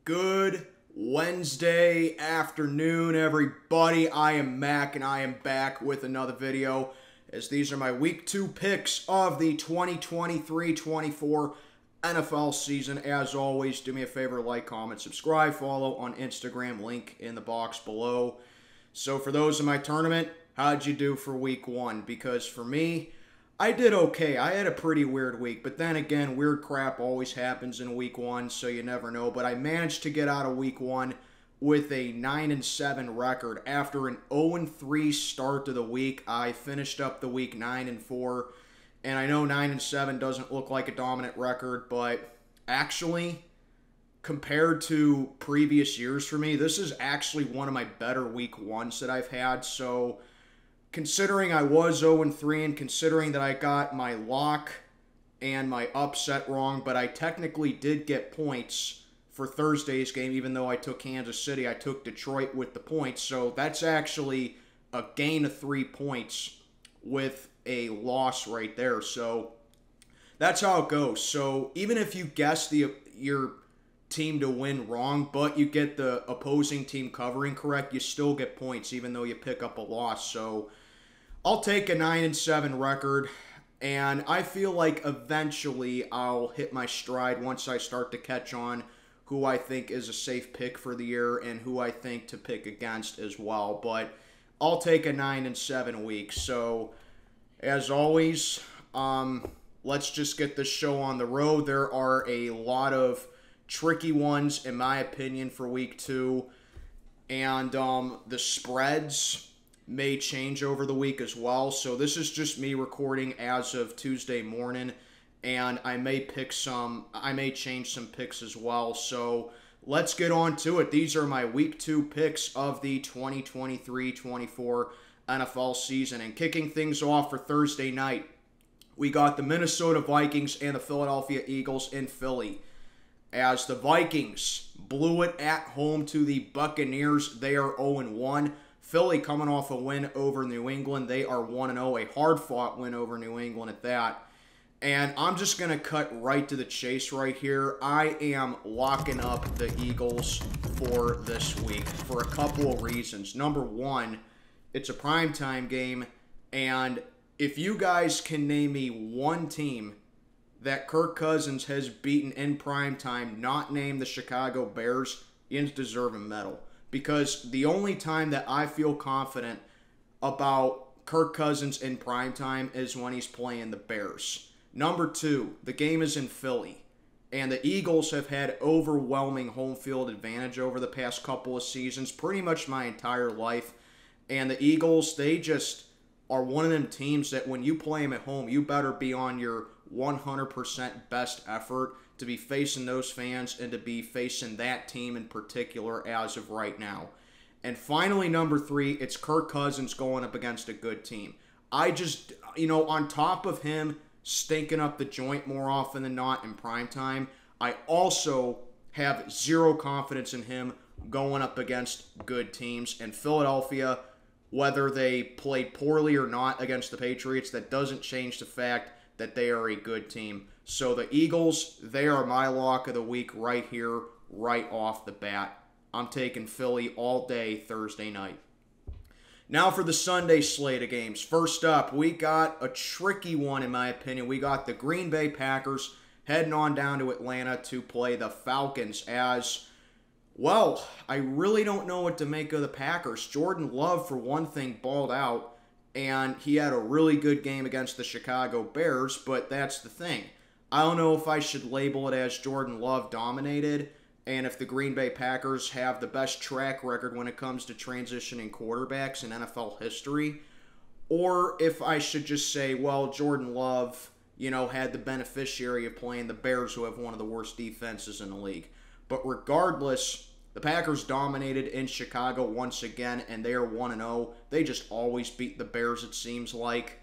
Good Wednesday afternoon, everybody. I am Mac, and I am back with another video, as these are my Week 2 picks of the 2023-24 NFL season. As always, do me a favor, like, comment, subscribe, follow on Instagram, link in the box below. So for those in my tournament, how'd you do for Week 1? Because for me, I did okay. I had a pretty weird week, but then again, weird crap always happens in Week 1, so you never know. But I managed to get out of Week 1 with a 9-7 record. After an 0-3 start to the week, I finished up the week 9-4, and I know 9-7 doesn't look like a dominant record, but actually, compared to previous years for me, this is actually one of my better Week 1s that I've had, so considering I was 0-3 and considering that I got my lock and my upset wrong, but I technically did get points for Thursday's game, even though I took Kansas City. I took Detroit with the points, so that's actually a gain of 3 points with a loss right there. So that's how it goes. So even if you guess your team to win wrong, but you get the opposing team covering correct, you still get points, even though you pick up a loss. So I'll take a 9-7 record, and I feel like eventually I'll hit my stride once I start to catch on who I think is a safe pick for the year and who I think to pick against as well. But I'll take a 9-7 week. So as always, let's just get this show on the road. There are a lot of tricky ones, in my opinion, for Week 2, and the spreads may change over the week as well. So this is just me recording as of Tuesday morning, and I may change some picks as well. So let's get on to it. These are my Week 2 picks of the 2023-24 NFL season. And kicking things off for Thursday night, we got the Minnesota Vikings and the Philadelphia Eagles in Philly, as the Vikings blew it at home to the Buccaneers. They are 0-1. Philly coming off a win over New England. They are 1-0, a hard-fought win over New England at that. And I'm just going to cut right to the chase right here. I am locking up the Eagles for this week for a couple of reasons. Number one, it's a primetime game, and if you guys can name me one team that Kirk Cousins has beaten in primetime, not named the Chicago Bears, you deserve a medal. Because the only time that I feel confident about Kirk Cousins in primetime is when he's playing the Bears. Number two, the game is in Philly, and the Eagles have had overwhelming home field advantage over the past couple of seasons, pretty much my entire life. And the Eagles, they just are one of them teams that when you play them at home, you better be on your 100% best effort to be facing those fans and to be facing that team in particular as of right now. And finally, number three, it's Kirk Cousins going up against a good team. I just, on top of him stinking up the joint more often than not in primetime, I also have zero confidence in him going up against good teams. And Philadelphia, whether they played poorly or not against the Patriots, that doesn't change the fact that they are a good team. So the Eagles, they are my lock of the week right here, right off the bat. I'm taking Philly all day Thursday night. Now for the Sunday slate of games. First up, we got a tricky one in my opinion. We got the Green Bay Packers heading on down to Atlanta to play the Falcons as, well, I really don't know what to make of the Packers. Jordan Love, for one thing, balled out, and he had a really good game against the Chicago Bears, but that's the thing. I don't know if I should label it as Jordan Love dominated, and if the Green Bay Packers have the best track record when it comes to transitioning quarterbacks in NFL history, or if I should just say, well, Jordan Love, had the beneficiary of playing the Bears, who have one of the worst defenses in the league. But regardless, the Packers dominated in Chicago once again, and they are 1-0. They just always beat the Bears, it seems like.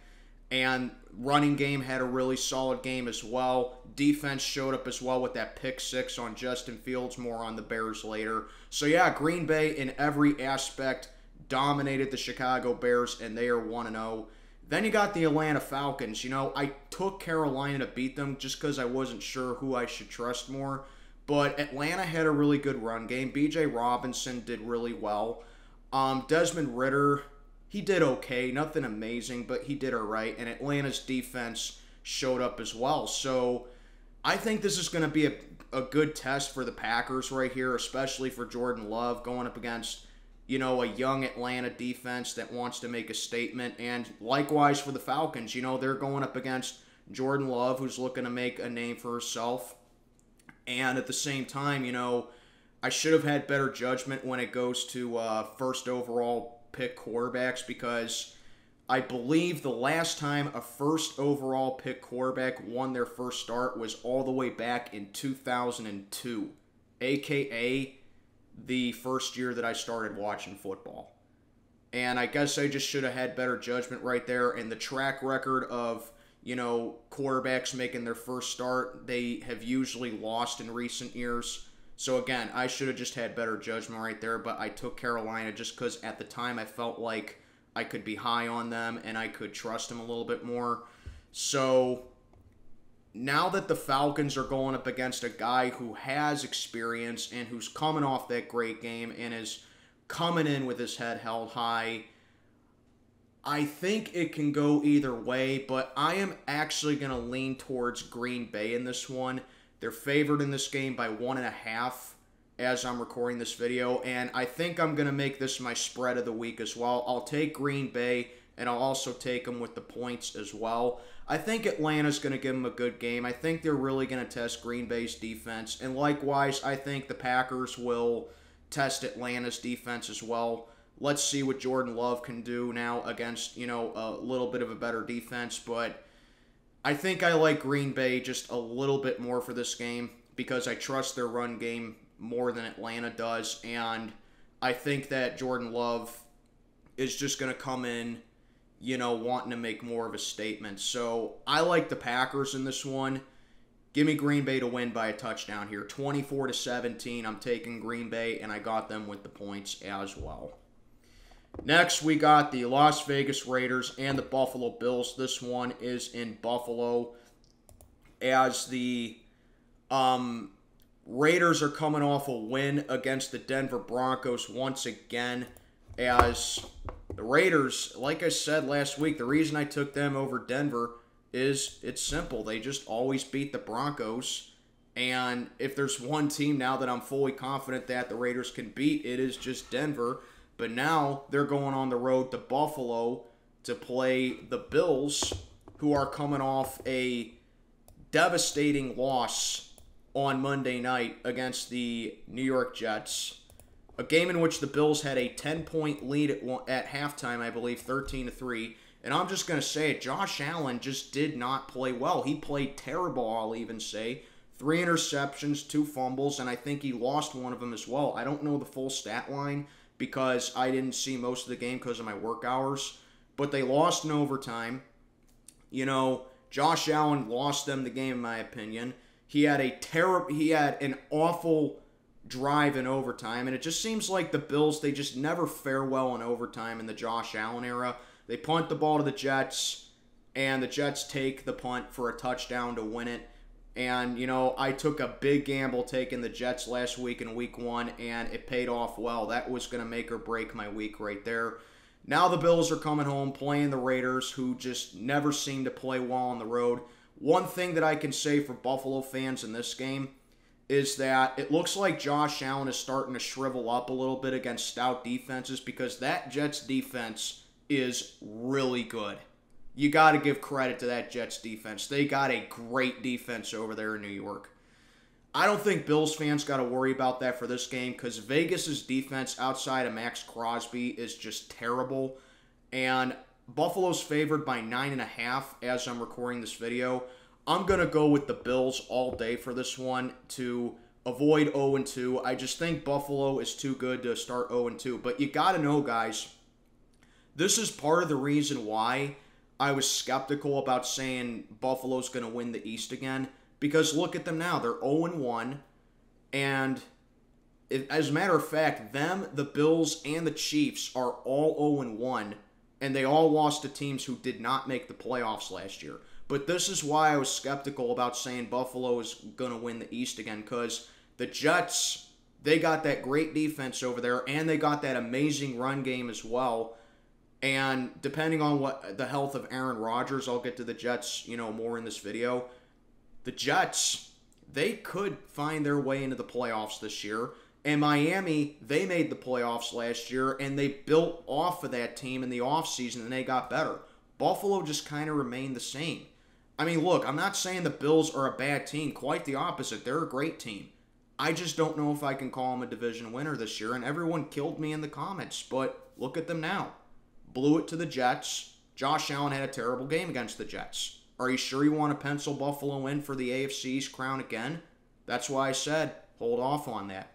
And running game had a really solid game as well. Defense showed up as well with that pick six on Justin Fields. More on the Bears later. So yeah, Green Bay in every aspect dominated the Chicago Bears, and they are 1-0. Then you got the Atlanta Falcons. I took Carolina to beat them just because I wasn't sure who I should trust more. But Atlanta had a really good run game. B.J. Robinson did really well. Desmond Ridder, he did okay. Nothing amazing, but he did all right. And Atlanta's defense showed up as well. So I think this is going to be a good test for the Packers right here, especially for Jordan Love going up against, you know, a young Atlanta defense that wants to make a statement. And likewise for the Falcons, you know, they're going up against Jordan Love, who's looking to make a name for herself. And at the same time, you know, I should have had better judgment when it goes to first overall pick quarterbacks, because I believe the last time a first overall pick quarterback won their first start was all the way back in 2002, a.k.a. the first year that I started watching football. And I guess I just should have had better judgment right there. And the track record of, you know, quarterbacks making their first start, they have usually lost in recent years. So again, I should have just had better judgment right there, but I took Carolina just because at the time I felt like I could be high on them and I could trust them a little bit more. So now that the Falcons are going up against a guy who has experience and who's coming off that great game and is coming in with his head held high, I think it can go either way, but I am actually going to lean towards Green Bay in this one. They're favored in this game by 1.5 as I'm recording this video, and I think I'm going to make this my spread of the week as well. I'll take Green Bay, and I'll also take them with the points as well. I think Atlanta's going to give them a good game. I think they're really going to test Green Bay's defense, and likewise, I think the Packers will test Atlanta's defense as well. Let's see what Jordan Love can do now against, you know, a little bit of a better defense. But I think I like Green Bay just a little bit more for this game because I trust their run game more than Atlanta does. And I think that Jordan Love is just going to come in, you know, wanting to make more of a statement. So I like the Packers in this one. Give me Green Bay to win by a touchdown here. 24-17. I'm taking Green Bay, and I got them with the points as well. Next, we got the Las Vegas Raiders and the Buffalo Bills. This one is in Buffalo, as the Raiders are coming off a win against the Denver Broncos once again. As the Raiders, like I said last week, the reason I took them over Denver is it's simple. They just always beat the Broncos. And if there's one team now that I'm fully confident that the Raiders can beat, it is just Denver. But now they're going on the road to Buffalo to play the Bills, who are coming off a devastating loss on Monday night against the New York Jets. A game in which the Bills had a 10-point lead at halftime, I believe, 13-3. And I'm just going to say it, Josh Allen just did not play well. He played terrible, I'll even say. 3 interceptions, 2 fumbles, and I think he lost one of them as well. I don't know the full stat line because I didn't see most of the game because of my work hours. But they lost in overtime. You know, Josh Allen lost them the game, in my opinion. He had an awful drive in overtime, and it just seems like the Bills, they just never fare well in overtime in the Josh Allen era. They punt the ball to the Jets, and the Jets take the punt for a touchdown to win it. And, you know, I took a big gamble taking the Jets last week in week 1, and it paid off well. That was going to make or break my week right there. Now the Bills are coming home playing the Raiders, who just never seem to play well on the road. One thing that I can say for Buffalo fans in this game is that it looks like Josh Allen is starting to shrivel up a little bit against stout defenses, because that Jets defense is really good. You got to give credit to that Jets defense. They got a great defense over there in New York. I don't think Bills fans got to worry about that for this game, because Vegas's defense outside of Max Crosby is just terrible. And Buffalo's favored by 9.5 as I'm recording this video. I'm going to go with the Bills all day for this one to avoid 0-2. I just think Buffalo is too good to start 0-2. But you got to know, guys, this is part of the reason why I was skeptical about saying Buffalo's going to win the East again. Because look at them now. They're 0-1. And as a matter of fact, the Bills, and the Chiefs are all 0-1. And they all lost to teams who did not make the playoffs last year. But this is why I was skeptical about saying Buffalo is going to win the East again. Because The Jets, they got that great defense over there, and they got that amazing run game as well. And depending on what the health of Aaron Rodgers, I'll get to the Jets, more in this video. The Jets, they could find their way into the playoffs this year. And Miami, they made the playoffs last year, and they built off of that team in the offseason, and they got better. Buffalo just kind of remained the same. I mean, look, I'm not saying the Bills are a bad team. Quite the opposite. They're a great team. I just don't know if I can call them a division winner this year, and everyone killed me in the comments. But look at them now. Blew it to the Jets. Josh Allen had a terrible game against the Jets. Are you sure you want to pencil Buffalo in for the AFC's crown again? That's why I said hold off on that.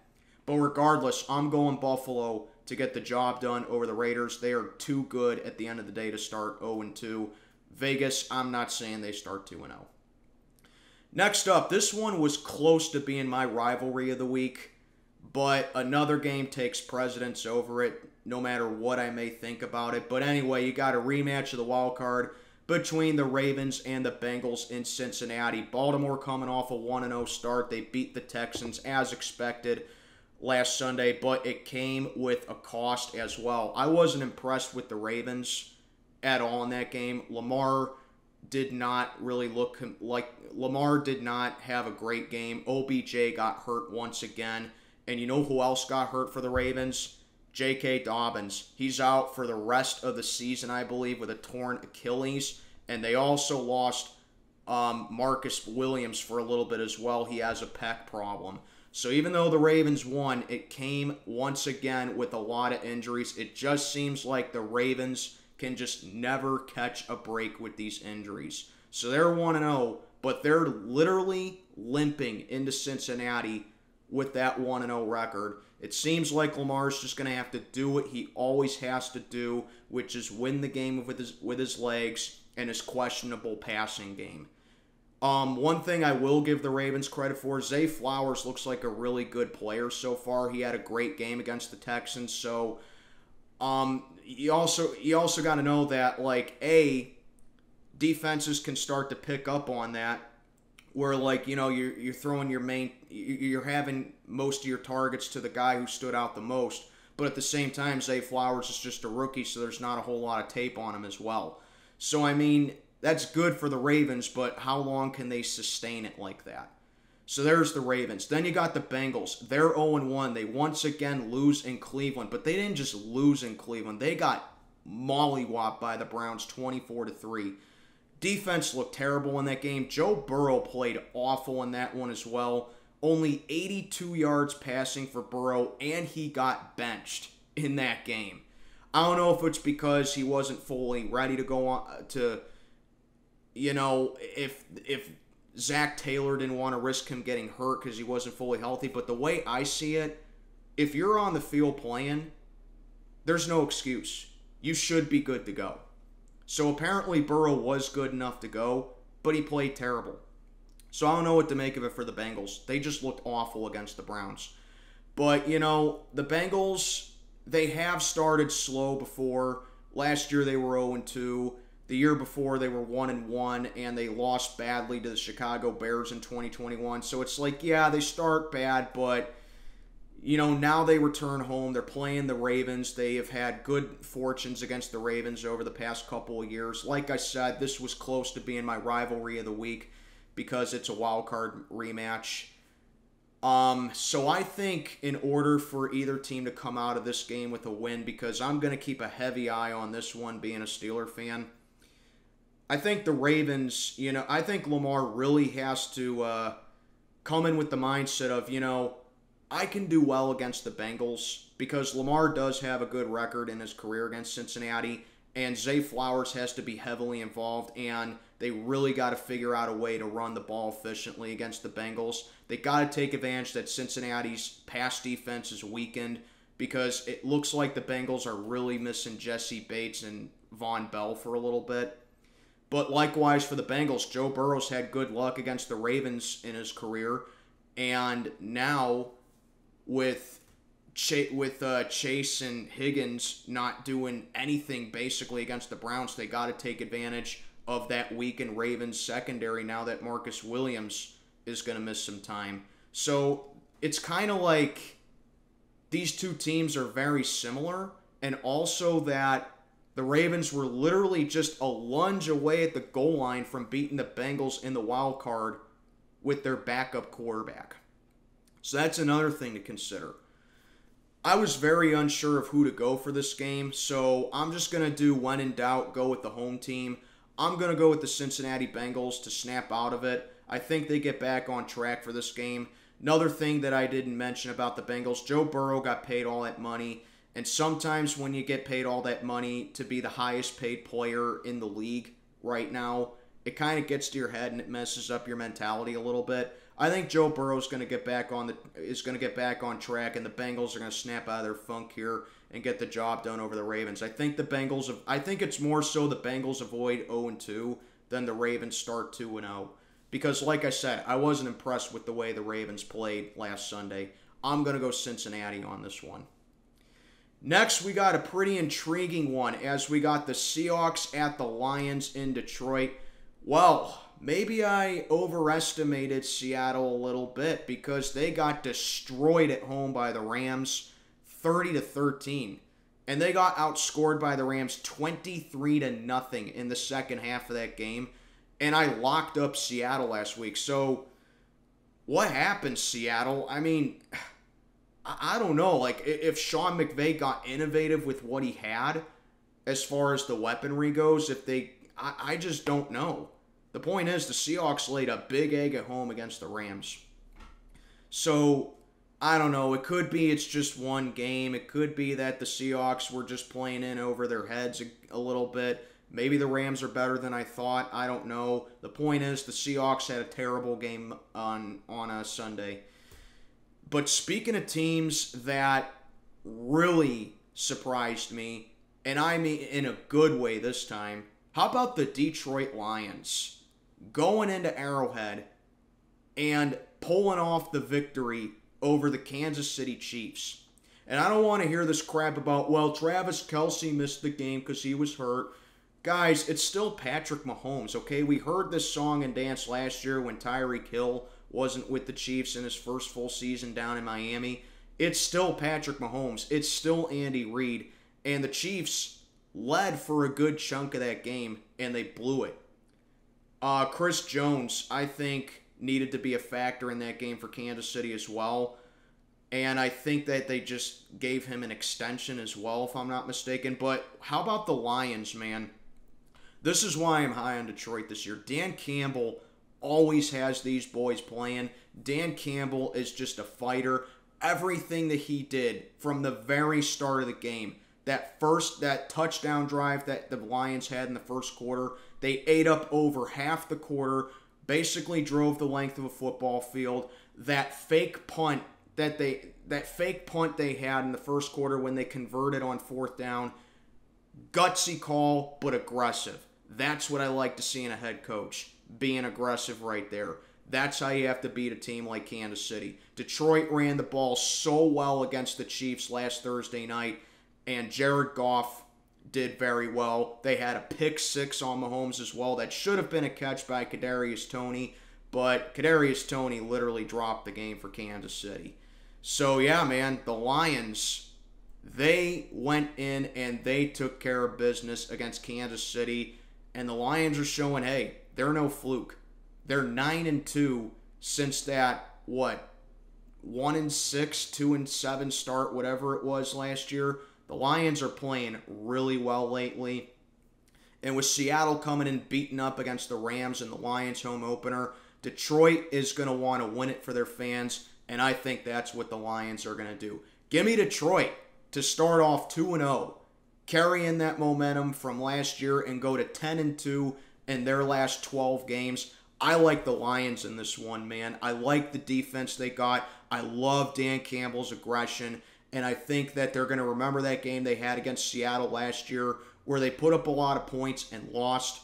But regardless, I'm going Buffalo to get the job done over the Raiders. They are too good at the end of the day to start 0-2. Vegas, I'm not saying they start 2-0. Next up, this one was close to being my rivalry of the week, but another game takes precedence over it, no matter what I may think about it. But anyway, you got a rematch of the wild card between the Ravens and the Bengals in Cincinnati. Baltimore coming off a 1-0 start. They beat the Texans as expected last Sunday, but it came with a cost as well. I wasn't impressed with the Ravens at all in that game. Lamar did not really look like Lamar did not have a great game. OBJ got hurt once again. And you know who else got hurt for the Ravens? J.K. Dobbins. He's out for the rest of the season, I believe, with a torn Achilles. And they also lost Marcus Williams for a little bit as well. He has a pec problem. So even though the Ravens won, it came once again with a lot of injuries. It just seems like the Ravens can just never catch a break with these injuries. So they're 1-0, but they're literally limping into Cincinnati with that 1-0 record. It seems like Lamar's just going to have to do what he always has to do, which is win the game with his legs and his questionable passing game. One thing I will give the Ravens credit for, Zay Flowers looks like a really good player so far. He had a great game against the Texans. So, you also got to know that, defenses can start to pick up on that, where, you're throwing you're having most of your targets to the guy who stood out the most. But at the same time, Zay Flowers is just a rookie, so there's not a whole lot of tape on him as well. So, I mean, that's good for the Ravens, but how long can they sustain it like that? So there's the Ravens. Then you got the Bengals. They're 0-1. They once again lose in Cleveland, but they didn't just lose in Cleveland. They got mollywopped by the Browns 24-3. Defense looked terrible in that game. Joe Burrow played awful in that one as well. Only 82 yards passing for Burrow, and he got benched in that game. I don't know if it's because he wasn't fully ready to go on to... if Zach Taylor didn't want to risk him getting hurt because he wasn't fully healthy. But the way I see it, if you're on the field playing, there's no excuse. You should be good to go. So apparently Burrow was good enough to go, but he played terrible. So I don't know what to make of it for the Bengals. They just looked awful against the Browns. But, the Bengals, they have started slow before. Last year they were 0-2. The year before, they were 1-1, and they lost badly to the Chicago Bears in 2021. So it's like, yeah, they start bad, but, now they return home. They're playing the Ravens. They have had good fortunes against the Ravens over the past couple of years. Like I said, this was close to being my rivalry of the week because it's a wild card rematch. So I think in order for either team to come out of this game with a win, because I'm going to keep a heavy eye on this one being a Steeler fan, I think the Ravens, I think Lamar really has to come in with the mindset of, I can do well against the Bengals because Lamar does have a good record in his career against Cincinnati, and Zay Flowers has to be heavily involved, and they really got to figure out a way to run the ball efficiently against the Bengals. They got to take advantage that Cincinnati's pass defense is weakened because it looks like the Bengals are really missing Jesse Bates and Von Bell for a little bit. But likewise for the Bengals, Joe Burrow's had good luck against the Ravens in his career. And now with Chase and Higgins not doing anything basically against the Browns, they got to take advantage of that weakened Ravens secondary now that Marcus Williams is going to miss some time. So it's kind of like these two teams are very similar, and also that the Ravens were literally just a lunge away at the goal line from beating the Bengals in the wild card with their backup quarterback. So that's another thing to consider. I was very unsure of who to go for this game, so I'm just going to do when in doubt, go with the home team. I'm going to go with the Cincinnati Bengals to snap out of it. I think they get back on track for this game. Another thing that I didn't mention about the Bengals, Joe Burrow got paid all that money, and sometimes when you get paid all that money to be the highest paid player in the league right now, it kind of gets to your head and it messes up your mentality a little bit. I think Joe Burrow is going to get back on track, and the Bengals are going to snap out of their funk here and get the job done over the Ravens. I think it's more so the Bengals avoid 0-2 than the Ravens start 2-0. Because, like I said, I wasn't impressed with the way the Ravens played last Sunday. I'm going to go Cincinnati on this one. Next, we got a pretty intriguing one as we got the Seahawks at the Lions in Detroit. Well, maybe I overestimated Seattle a little bit because they got destroyed at home by the Rams 30-13. And they got outscored by the Rams 23-0 in the second half of that game. And I locked up Seattle last week. So, what happened, Seattle? I mean, I don't know. Like, if Sean McVay got innovative with what he had as far as the weaponry goes, I just don't know. The point is, the Seahawks laid a big egg at home against the Rams. So, I don't know. It could be it's just one game. It could be that the Seahawks were just playing in over their heads a little bit. Maybe the Rams are better than I thought. I don't know. The point is, the Seahawks had a terrible game on a Sunday. But speaking of teams that really surprised me, and I mean in a good way this time, how about the Detroit Lions going into Arrowhead and pulling off the victory over the Kansas City Chiefs? And I don't want to hear this crap about, well, Travis Kelce missed the game because he was hurt. Guys, it's still Patrick Mahomes, okay? We heard this song and dance last year when Tyreek Hill wasn't with the Chiefs in his first full season down in Miami. It's still Patrick Mahomes. It's still Andy Reid. And the Chiefs led for a good chunk of that game, and they blew it. Chris Jones, I think, needed to be a factor in that game for Kansas City as well. And I think that they just gave him an extension as well, if I'm not mistaken. But how about the Lions, man? This is why I'm high on Detroit this year. Dan Campbell always has these boys playing. Dan Campbell is just a fighter. Everything that he did from the very start of the game, that touchdown drive that the Lions had in the first quarter, they ate up over half the quarter, basically drove the length of a football field. That fake punt they had in the first quarter when they converted on fourth down, gutsy call, but aggressive. That's what I like to see in a head coach, being aggressive right there. That's how you have to beat a team like Kansas City. Detroit ran the ball so well against the Chiefs last Thursday night, and Jared Goff did very well. They had a pick six on Mahomes as well. That should have been a catch by Kadarius Toney, but Kadarius Toney literally dropped the game for Kansas City. So, yeah, man, the Lions, they went in and they took care of business against Kansas City. And the Lions are showing, hey, they're no fluke. They're 9-2 since that, 1-6, 2-7 start, whatever it was last year. The Lions are playing really well lately. And with Seattle coming in beating up against the Rams in the Lions home opener, Detroit is going to want to win it for their fans. And I think that's what the Lions are going to do. Give me Detroit to start off 2-0. Carry in that momentum from last year and go to 10-2 in their last 12 games. I like the Lions in this one, man. I like the defense they got. I love Dan Campbell's aggression. And I think that they're going to remember that game they had against Seattle last year where they put up a lot of points and lost.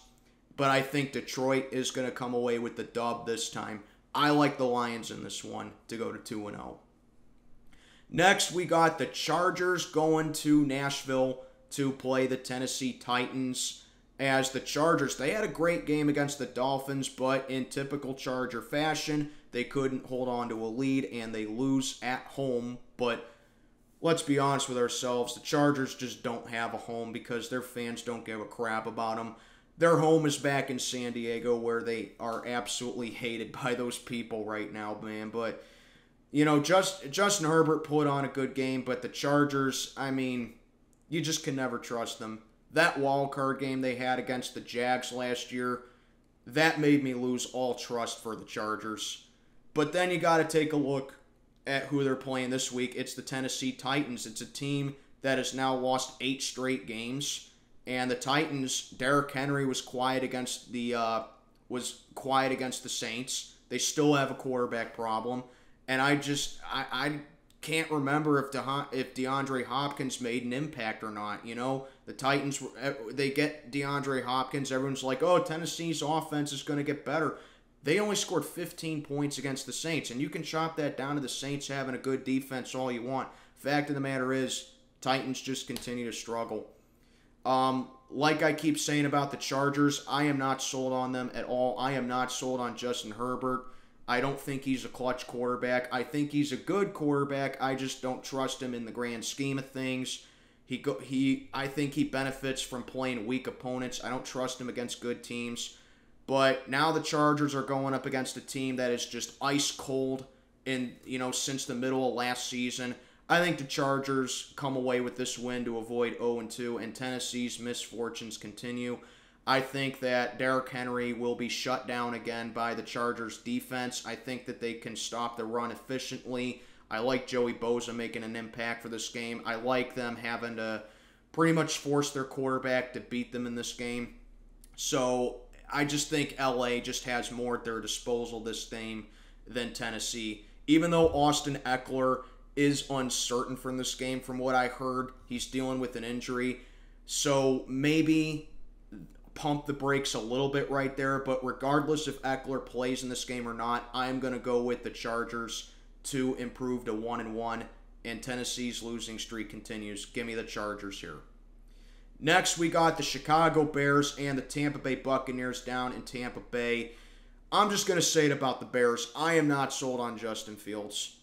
But I think Detroit is going to come away with the dub this time. I like the Lions in this one to go to 2-0. Next, we got the Chargers going to Nashville to play the Tennessee Titans. as the Chargers. They had a great game against the Dolphins, but in typical Charger fashion, they couldn't hold on to a lead, and they lose at home. But let's be honest with ourselves, the Chargers just don't have a home because their fans don't give a crap about them. Their home is back in San Diego, where they are absolutely hated by those people right now, man. But, you know, Justin Herbert put on a good game, but the Chargers, I mean, you just can never trust them. That wild card game they had against the Jags last year, that made me lose all trust for the Chargers. But then you got to take a look at who they're playing this week. It's the Tennessee Titans. It's a team that has now lost 8 straight games. And the Titans, Derrick Henry was quiet against the Saints. They still have a quarterback problem, and I can't remember if DeAndre Hopkins made an impact or not. You know, the Titans, they get DeAndre Hopkins. Everyone's like, oh, Tennessee's offense is going to get better. They only scored 15 points against the Saints, and you can chop that down to the Saints having a good defense all you want. Fact of the matter is, Titans just continue to struggle. Like I keep saying about the Chargers, I am not sold on them at all. I am not sold on Justin Herbert. I don't think he's a clutch quarterback. I think he's a good quarterback. I just don't trust him in the grand scheme of things. I think he benefits from playing weak opponents. I don't trust him against good teams. But now the Chargers are going up against a team that is just ice cold since the middle of last season. I think the Chargers come away with this win to avoid 0-2, and Tennessee's misfortunes continue. I think that Derrick Henry will be shut down again by the Chargers' defense. I think that they can stop the run efficiently. I like Joey Bosa making an impact for this game. I like them having to pretty much force their quarterback to beat them in this game. So I just think LA just has more at their disposal this game than Tennessee. Even though Austin Eckler is uncertain from this game, from what I heard, he's dealing with an injury. So maybe pump the brakes a little bit right there. But regardless if Eckler plays in this game or not, I'm going to go with the Chargers to improve to 1-1. And Tennessee's losing streak continues. Give me the Chargers here. Next, we got the Chicago Bears and the Tampa Bay Buccaneers down in Tampa Bay. I'm just going to say it about the Bears. I am not sold on Justin Fields.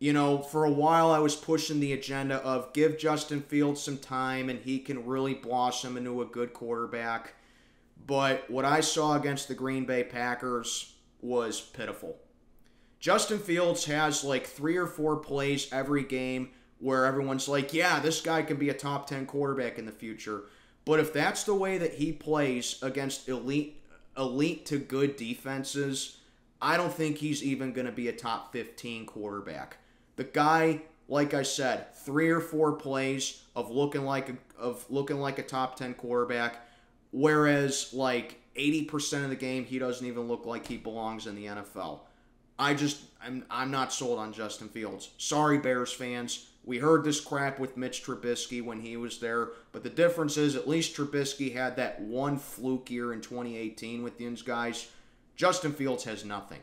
You know, for a while I was pushing the agenda of give Justin Fields some time and he can really blossom into a good quarterback. But what I saw against the Green Bay Packers was pitiful. Justin Fields has like 3 or 4 plays every game where everyone's like, yeah, this guy can be a top 10 quarterback in the future. But if that's the way that he plays against elite to good defenses, I don't think he's even going to be a top 15 quarterback. The guy, like I said, 3 or 4 plays of looking like a top 10 quarterback, whereas like 80% of the game he doesn't even look like he belongs in the NFL. I'm not sold on Justin Fields. Sorry, Bears fans. We heard this crap with Mitch Trubisky when he was there, but the difference is at least Trubisky had that one fluke year in 2018 with these guys. Justin Fields has nothing.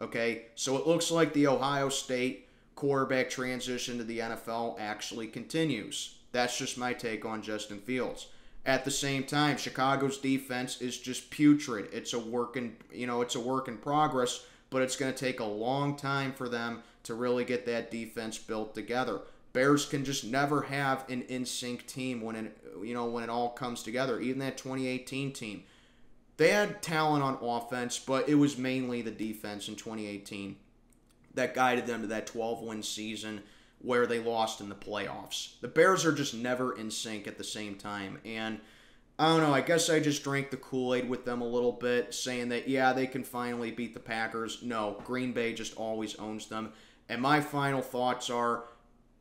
Okay, so it looks like the Ohio State quarterback transition to the NFL actually continues. That's just my take on Justin Fields. At the same time, Chicago's defense is just putrid. It's a work in progress, but it's going to take a long time for them to really get that defense built together. Bears can just never have an in-sync team when it all comes together. Even that 2018 team, they had talent on offense, but it was mainly the defense in 2018 that guided them to that 12-win season where they lost in the playoffs. The Bears are just never in sync at the same time, and I don't know, I guess I just drank the Kool-Aid with them a little bit, saying that, yeah, they can finally beat the Packers. No, Green Bay just always owns them. And my final thoughts are,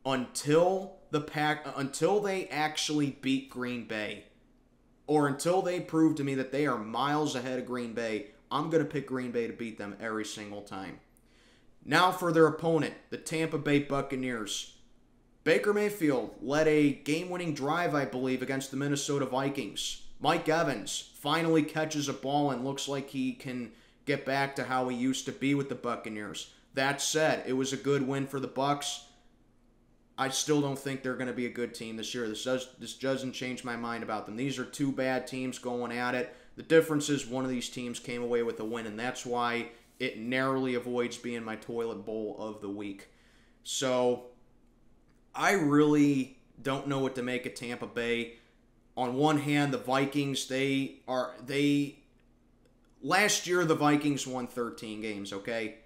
until they actually beat Green Bay, or until they prove to me that they are miles ahead of Green Bay, I'm going to pick Green Bay to beat them every single time. Now for their opponent, the Tampa Bay Buccaneers. Baker Mayfield led a game-winning drive, I believe, against the Minnesota Vikings. Mike Evans finally catches a ball and looks like he can get back to how he used to be with the Buccaneers. That said, it was a good win for the Bucs. I still don't think they're going to be a good team this year. This doesn't change my mind about them. These are two bad teams going at it. The difference is one of these teams came away with a win, and that's why it narrowly avoids being my toilet bowl of the week. So I really don't know what to make of Tampa Bay. On one hand, the Vikings, last year the Vikings won 13 games, okay?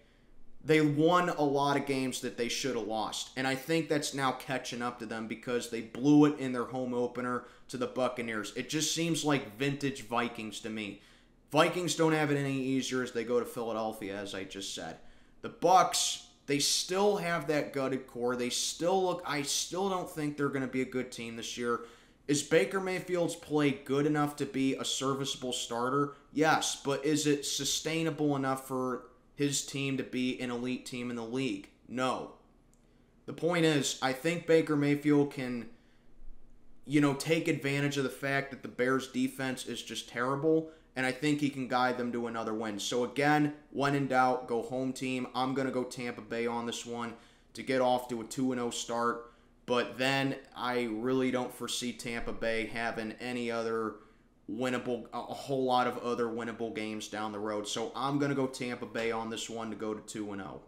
They won a lot of games that they should have lost. And I think that's now catching up to them because they blew it in their home opener to the Buccaneers. It just seems like vintage Vikings to me. Vikings don't have it any easier as they go to Philadelphia, as I just said. The Bucs, they still have that gutted core. I still don't think they're going to be a good team this year. Is Baker Mayfield's play good enough to be a serviceable starter? Yes, but is it sustainable enough for his team to be an elite team in the league? No. The point is, I think Baker Mayfield can, take advantage of the fact that the Bears' defense is just terrible, and I think he can guide them to another win. So again, when in doubt, go home team. I'm going to go Tampa Bay on this one to get off to a 2-0 start, but then I really don't foresee Tampa Bay having any other a whole lot of other winnable games down the road. So I'm going to go Tampa Bay on this one to go to 2-0.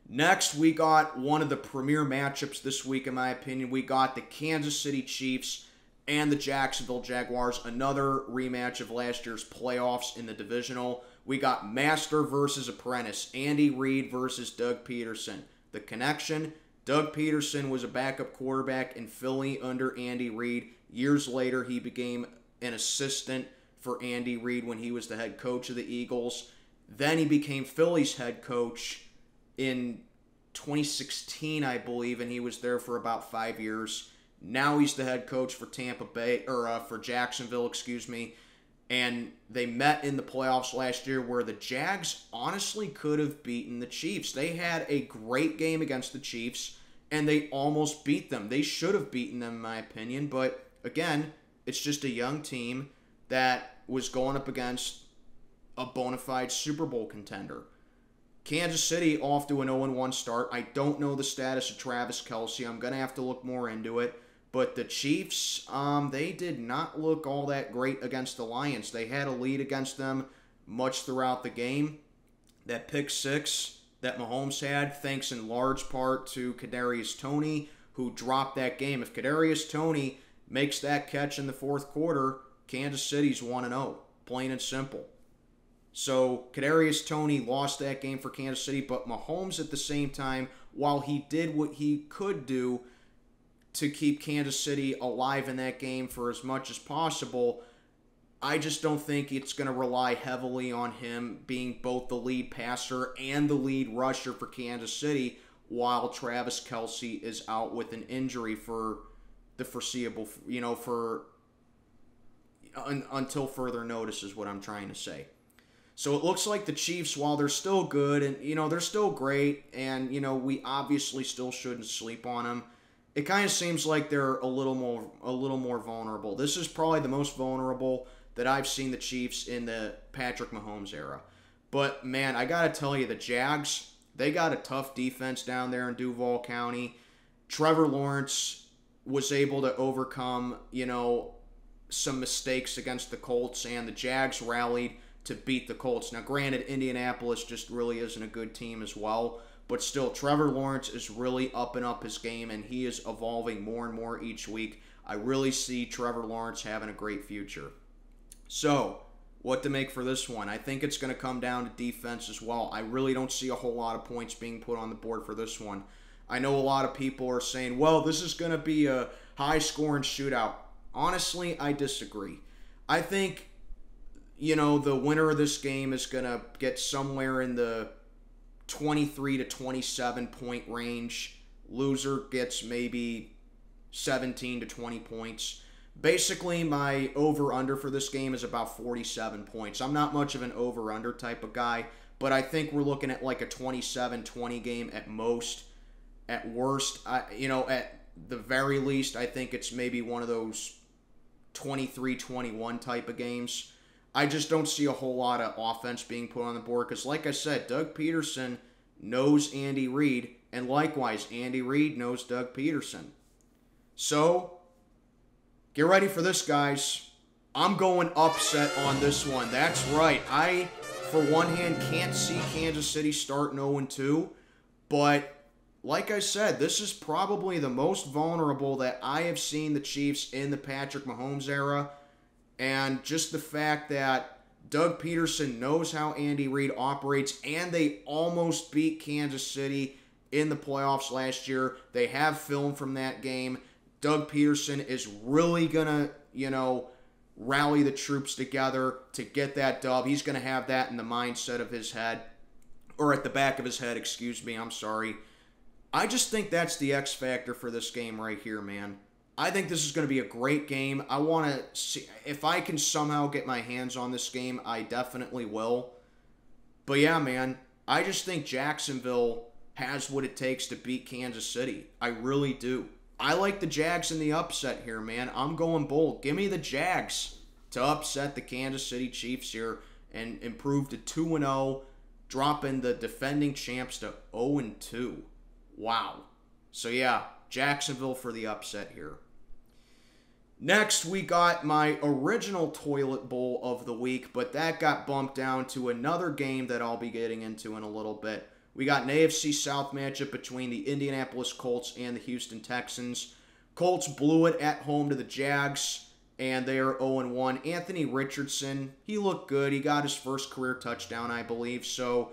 Next, we got one of the premier matchups this week, in my opinion. We got the Kansas City Chiefs and the Jacksonville Jaguars, another rematch of last year's playoffs in the divisional. We got Master versus Apprentice, Andy Reid versus Doug Peterson. The connection, Doug Peterson was a backup quarterback in Philly under Andy Reid. Years later, he became an assistant for Andy Reid when he was the head coach of the Eagles. Then he became Philly's head coach in 2016, I believe, and he was there for about 5 years. Now he's the head coach for for Jacksonville, and they met in the playoffs last year where the Jags honestly could have beaten the Chiefs. They had a great game against the Chiefs, and they almost beat them. They should have beaten them, in my opinion, but again, it's just a young team that was going up against a bona fide Super Bowl contender. Kansas City off to an 0-1 start. I don't know the status of Travis Kelce. I'm going to have to look more into it. But the Chiefs, they did not look all that great against the Lions. They had a lead against them much throughout the game. That pick six that Mahomes had, thanks in large part to Kadarius Toney, who dropped that game. If Kadarius Toney makes that catch in the fourth quarter, Kansas City's 1-0, plain and simple. So Kadarius Toney lost that game for Kansas City, but Mahomes at the same time, while he did what he could do to keep Kansas City alive in that game for as much as possible, I just don't think it's going to rely heavily on him being both the lead passer and the lead rusher for Kansas City while Travis Kelce is out with an injury for the foreseeable, until further notice is what I'm trying to say. So it looks like the Chiefs, while they're still good and, they're still great and, we obviously still shouldn't sleep on them, it kind of seems like they're a little more vulnerable. This is probably the most vulnerable that I've seen the Chiefs in the Patrick Mahomes era. But, man, I got to tell you, the Jags, they got a tough defense down there in Duval County. Trevor Lawrence was able to overcome, some mistakes against the Colts, and the Jags rallied to beat the Colts. Now, granted, Indianapolis just really isn't a good team as well, but still, Trevor Lawrence is really upping up his game, and he is evolving more and more each week. I really see Trevor Lawrence having a great future. So, what to make for this one? I think it's going to come down to defense as well. I really don't see a whole lot of points being put on the board for this one. I know a lot of people are saying, well, this is going to be a high-scoring shootout. Honestly, I disagree. I think, the winner of this game is going to get somewhere in the 23 to 27 point range. Loser gets maybe 17 to 20 points. Basically, my over-under for this game is about 47 points. I'm not much of an over-under type of guy, but I think we're looking at like a 27-20 game at most. At worst, at the very least, I think it's maybe one of those 23-21 type of games. I just don't see a whole lot of offense being put on the board because, like I said, Doug Peterson knows Andy Reid. And likewise, Andy Reid knows Doug Peterson. So, get ready for this, guys. I'm going upset on this one. That's right. I, for one hand, can't see Kansas City starting 0-2. But, like I said, this is probably the most vulnerable that I have seen the Chiefs in the Patrick Mahomes era. And just the fact that Doug Peterson knows how Andy Reid operates, and they almost beat Kansas City in the playoffs last year. They have film from that game. Doug Peterson is really going to, rally the troops together to get that dub. He's going to have that in the mindset of his head, or at the back of his head, excuse me, I'm sorry. I just think that's the X factor for this game right here, man. I think this is going to be a great game. I want to see if I can somehow get my hands on this game. I definitely will. But yeah, man, I just think Jacksonville has what it takes to beat Kansas City. I really do. I like the Jags in the upset here, man. I'm going bold. Give me the Jags to upset the Kansas City Chiefs here and improve to 2-0, dropping the defending champs to 0-2. Wow. So yeah, Jacksonville for the upset here. Next, we got my original toilet bowl of the week, but that got bumped down to another game that I'll be getting into in a little bit. We got an AFC South matchup between the Indianapolis Colts and the Houston Texans. Colts blew it at home to the Jags, and they are 0-1. Anthony Richardson, he looked good. He got his first career touchdown, I believe. So,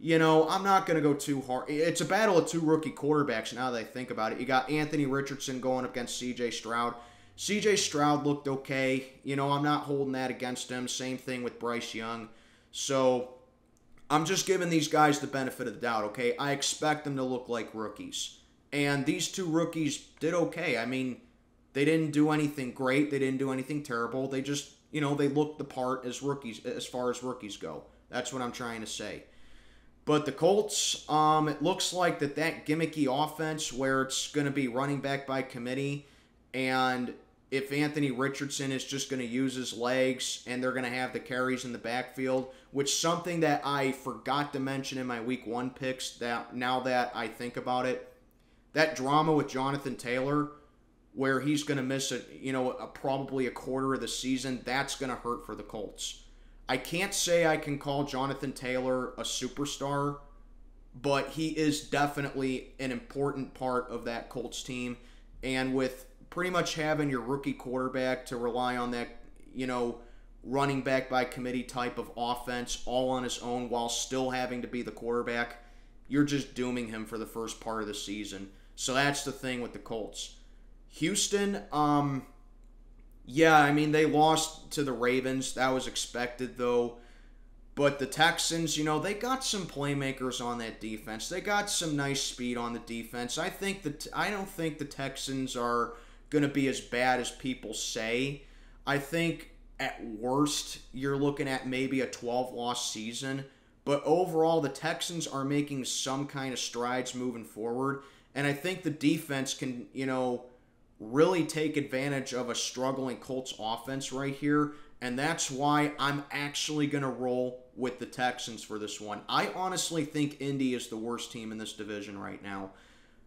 I'm not going to go too hard. It's a battle of two rookie quarterbacks now that I think about it. You got Anthony Richardson going up against C.J. Stroud. C.J. Stroud looked okay. I'm not holding that against him. Same thing with Bryce Young. So, I'm just giving these guys the benefit of the doubt, okay? I expect them to look like rookies. And these two rookies did okay. I mean, they didn't do anything great. They didn't do anything terrible. They just, they looked the part as rookies, as far as rookies go. That's what I'm trying to say. But the Colts, it looks like that gimmicky offense where it's going to be running back by committee, and if Anthony Richardson is just going to use his legs and they're going to have the carries in the backfield, which something that I forgot to mention in my Week 1 picks, that now that I think about it, that drama with Jonathan Taylor, where he's going to miss probably a quarter of the season, that's going to hurt for the Colts. I can't say I can call Jonathan Taylor a superstar, but he is definitely an important part of that Colts team. And with pretty much having your rookie quarterback to rely on that, running back by committee type of offense all on his own while still having to be the quarterback, you're just dooming him for the first part of the season. So that's the thing with the Colts. Houston, yeah, I mean, they lost to the Ravens. That was expected, though. But the Texans, they got some playmakers on that defense. They got some nice speed on the defense. I don't think the Texans are going to be as bad as people say. I think at worst you're looking at maybe a 12-loss season. But overall, the Texans are making some kind of strides moving forward. And I think the defense can, really take advantage of a struggling Colts offense right here. And that's why I'm actually going to roll with the Texans for this one. I honestly think Indy is the worst team in this division right now.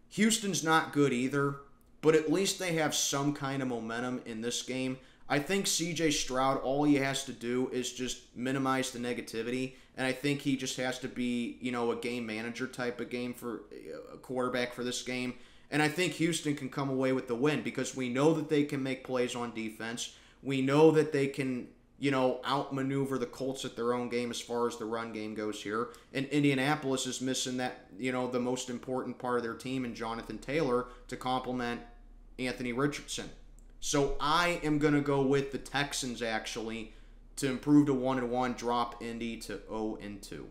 Houston's not good either, but at least they have some kind of momentum in this game. I think C.J. Stroud, all he has to do is just minimize the negativity, and I think he just has to be, a game manager type of game for a quarterback for this game. And I think Houston can come away with the win because we know that they can make plays on defense. We know that they can, outmaneuver the Colts at their own game as far as the run game goes here. And Indianapolis is missing that, the most important part of their team in Jonathan Taylor to complement Anthony Richardson. So I am going to go with the Texans, actually, to improve to 1-1, drop Indy to 0-2.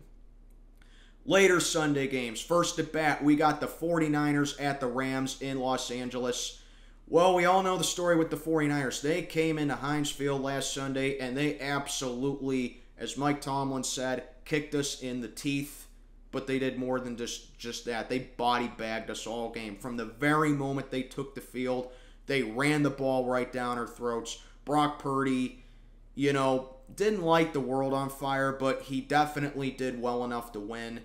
Later Sunday games. First at bat, we got the 49ers at the Rams in Los Angeles. Well, we all know the story with the 49ers. They came into Heinz Field last Sunday, and they absolutely, as Mike Tomlin said, kicked us in the teeth. But they did more than just that. They body bagged us all game. From the very moment they took the field, they ran the ball right down our throats. Brock Purdy, didn't light the world on fire, but he definitely did well enough to win.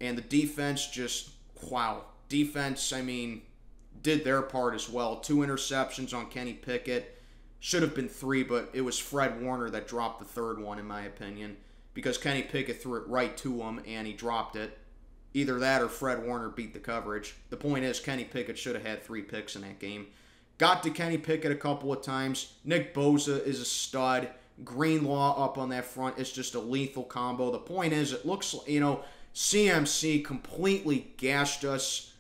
And the defense just, wow. Defense, I mean, did their part as well. 2 interceptions on Kenny Pickett. Should have been 3, but it was Fred Warner that dropped the third one, in my opinion, because Kenny Pickett threw it right to him and he dropped it. Either that or Fred Warner beat the coverage. The point is, Kenny Pickett should have had 3 picks in that game. Got to Kenny Pickett a couple of times. Nick Bosa is a stud. Greenlaw up on that front is just a lethal combo. The point is, it looks, CMC completely gashed us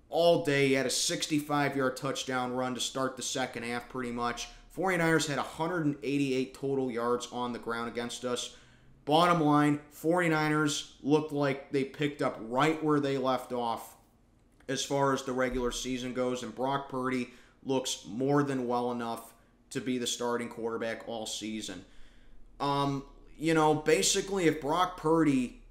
all day. He had a 65-yard touchdown run to start the second half pretty much. 49ers had 188 total yards on the ground against us. Bottom line, 49ers looked like they picked up right where they left off as far as the regular season goes, and Brock Purdy looks more than well enough to be the starting quarterback all season. Basically, if Brock Purdy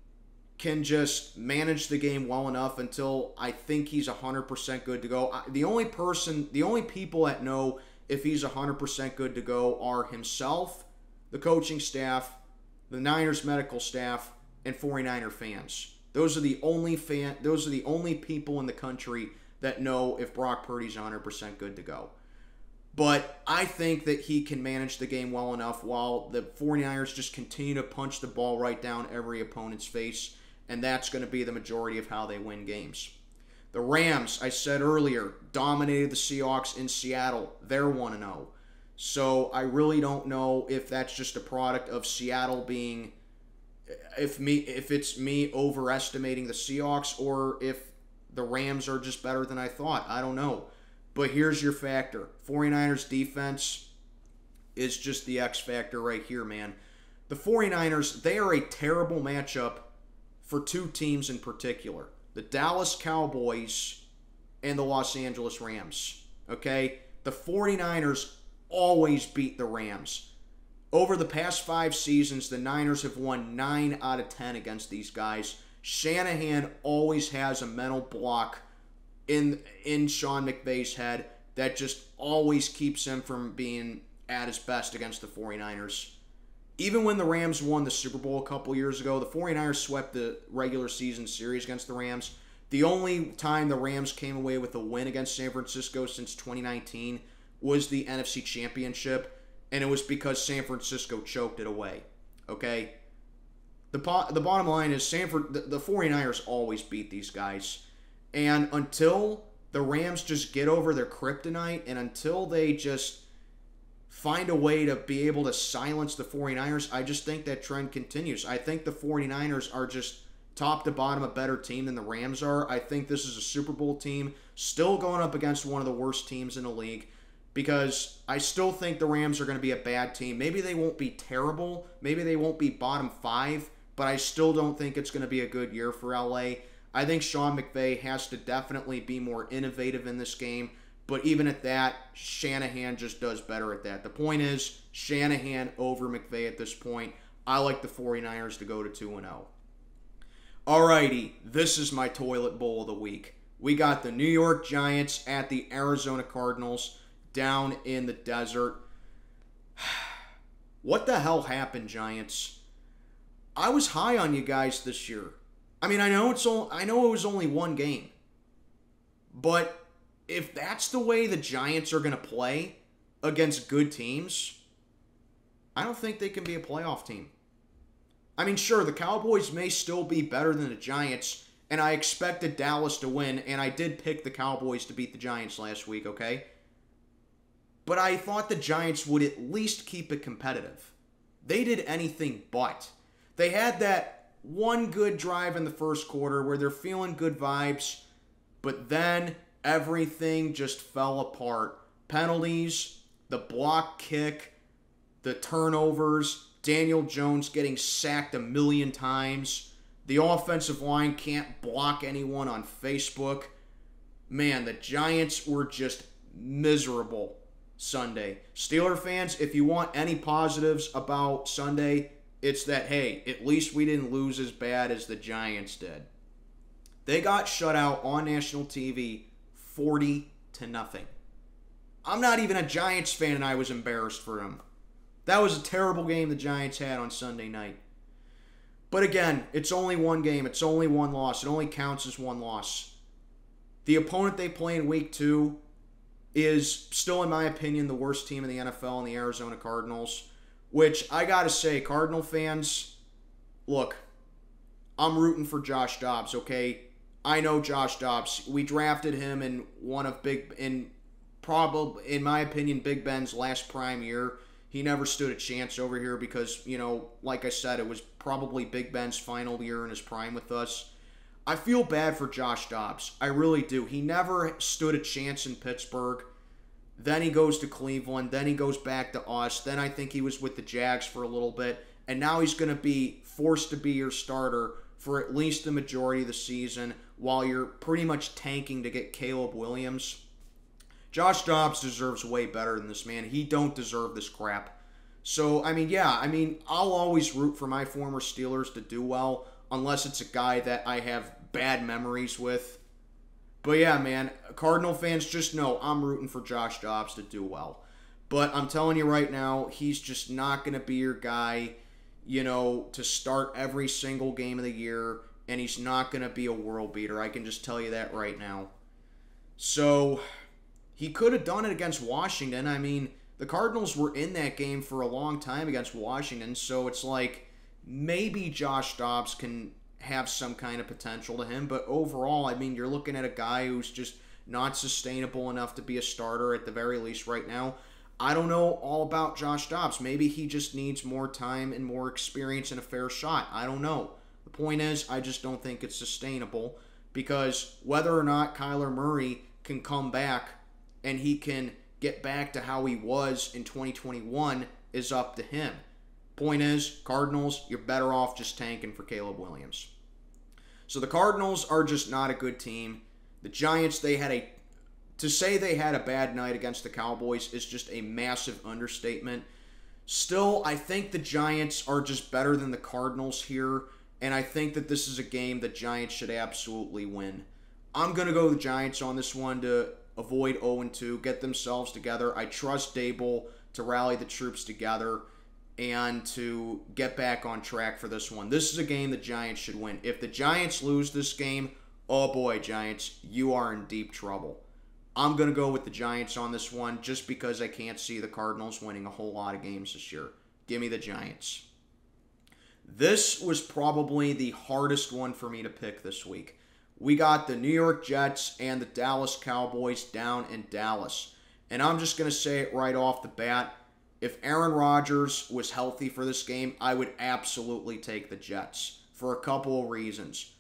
can just manage the game well enough until I think he's 100% good to go. The only people that know if he's 100% good to go are himself, the coaching staff, the Niners medical staff, and 49er fans. Those are the only people in the country that know if Brock Purdy's 100% good to go. But I think that he can manage the game well enough while the 49ers just continue to punch the ball right down every opponent's face, and that's going to be the majority of how they win games. The Rams, I said earlier, dominated the Seahawks in Seattle. They're 1-0. So I really don't know if that's just a product of Seattle being, if it's me overestimating the Seahawks, or if the Rams are just better than I thought. I don't know. But here's your factor. 49ers defense is just the X factor right here, man. The 49ers, they are a terrible matchup for 2 teams in particular. The Dallas Cowboys and the Los Angeles Rams. Okay? The 49ers always beat the Rams. Over the past 5 seasons, the Niners have won 9 out of 10 against these guys. Shanahan always has a mental block in Sean McVay's head that just always keeps him from being at his best against the 49ers. Even when the Rams won the Super Bowl a couple years ago, the 49ers swept the regular season series against the Rams. The only time the Rams came away with a win against San Francisco since 2019 was the NFC Championship, and it was because San Francisco choked it away. Okay? The bottom line is the 49ers always beat these guys. And until the Rams just get over their kryptonite, and until they just find a way to be able to silence the 49ers, I just think that trend continues. I think the 49ers are just top to bottom a better team than the Rams are. I think this is a Super Bowl team still going up against one of the worst teams in the league, because I still think the Rams are going to be a bad team. Maybe they won't be terrible. Maybe they won't be bottom 5, but I still don't think it's going to be a good year for LA. I think Sean McVay has to definitely be more innovative in this game, but even at that, Shanahan just does better at that. The point is, Shanahan over McVay at this point. I like the 49ers to go to 2-0. Alrighty, this is my toilet bowl of the week. We got the New York Giants at the Arizona Cardinals down in the desert. What the hell happened, Giants? I was high on you guys this year. I mean, I know it was only 1 game. But if that's the way the Giants are going to play against good teams, I don't think they can be a playoff team. I mean, sure, the Cowboys may still be better than the Giants, and I expected Dallas to win, and I did pick the Cowboys to beat the Giants last week, okay? But I thought the Giants would at least keep it competitive. They did anything but. They had that one good drive in the first quarter where they're feeling good vibes, but then everything just fell apart. Penalties, the block kick, the turnovers, Daniel Jones getting sacked 1,000,000 times. The offensive line can't block anyone on Facebook. Man, the Giants were just miserable Sunday. Steeler fans, if you want any positives about Sunday, it's that, hey, at least we didn't lose as bad as the Giants did. They got shut out on national TV 40-0. I'm not even a Giants fan, and I was embarrassed for them. That was a terrible game the Giants had on Sunday night. But again, it's only 1 game. It's only 1 loss. It only counts as 1 loss. The opponent they play in week 2 is still, in my opinion, the worst team in the NFL in the Arizona Cardinals, which I got to say, Cardinal fans, look, I'm rooting for Josh Dobbs, okay? I know Josh Dobbs. We drafted him in in my opinion, Big Ben's last prime year. He never stood a chance over here because, like I said, it was probably Big Ben's final year in his prime with us. I feel bad for Josh Dobbs. I really do. He never stood a chance in Pittsburgh. Then he goes to Cleveland. Then he goes back to us. Then I think he was with the Jags for a little bit. And now he's going to be forced to be your starter for at least the majority of the season while you're pretty much tanking to get Caleb Williams. Josh Dobbs deserves way better than this, man. He don't deserve this crap. So, I'll always root for my former Steelers to do well, unless it's a guy that I have bad memories with. But yeah, man, Cardinal fans, just know I'm rooting for Josh Dobbs to do well. But I'm telling you right now, he's just not going to be your guy, to start every single game of the year, and he's not going to be a world beater. I can just tell you that right now. So, he could have done it against Washington. I mean, the Cardinals were in that game for a long time against Washington, so it's like maybe Josh Dobbs can have some kind of potential to him, but overall, you're looking at a guy who's just not sustainable enough to be a starter at the very least right now. I don't know all about Josh Dobbs. Maybe he just needs more time and more experience and a fair shot. I don't know. The point is, I just don't think it's sustainable because whether or not Kyler Murray can come back and he can get back to how he was in 2021 is up to him. Point is, Cardinals, you're better off just tanking for Caleb Williams. So the Cardinals are just not a good team. The Giants, to say they had a bad night against the Cowboys is just a massive understatement. Still, I think the Giants are just better than the Cardinals here, and I think that this is a game the Giants should absolutely win. I'm going to go with the Giants on this one to avoid 0-2, get themselves together. I trust Dable to rally the troops together and to get back on track for this one. This is a game the Giants should win. If the Giants lose this game, oh boy, Giants, you are in deep trouble. I'm going to go with the Giants on this one just because I can't see the Cardinals winning a whole lot of games this year. Give me the Giants. This was probably the hardest one for me to pick this week. We got the New York Jets and the Dallas Cowboys down in Dallas. And I'm just going to say it right off the bat. If Aaron Rodgers was healthy for this game, I would absolutely take the Jets for a couple of reasons.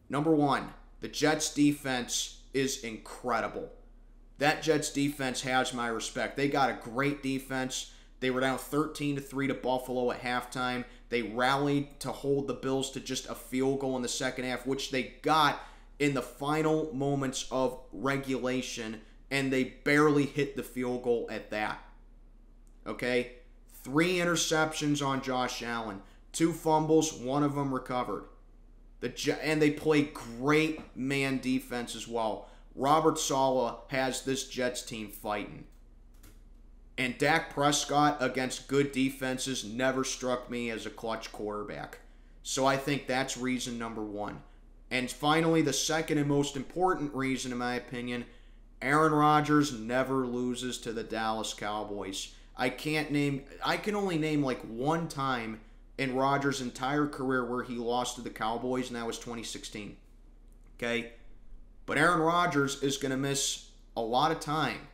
Number one, the Jets defense is incredible. That Jets defense has my respect. They got a great defense. They were down 13-3 to Buffalo at halftime. They rallied to hold the Bills to just a field goal in the second half, which they got in the final moments of regulation, and they barely hit the field goal at that. Okay? 3 interceptions on Josh Allen. 2 fumbles, 1 of them recovered. And they play great man defense as well. Robert Saleh has this Jets team fighting. And Dak Prescott against good defenses never struck me as a clutch quarterback. So I think that's reason number 1. And finally, the second and most important reason, in my opinion, Aaron Rodgers never loses to the Dallas Cowboys. I can only name like one time in Rodgers' entire career where he lost to the Cowboys, and that was 2016. Okay? But Aaron Rodgers is going to miss a lot of time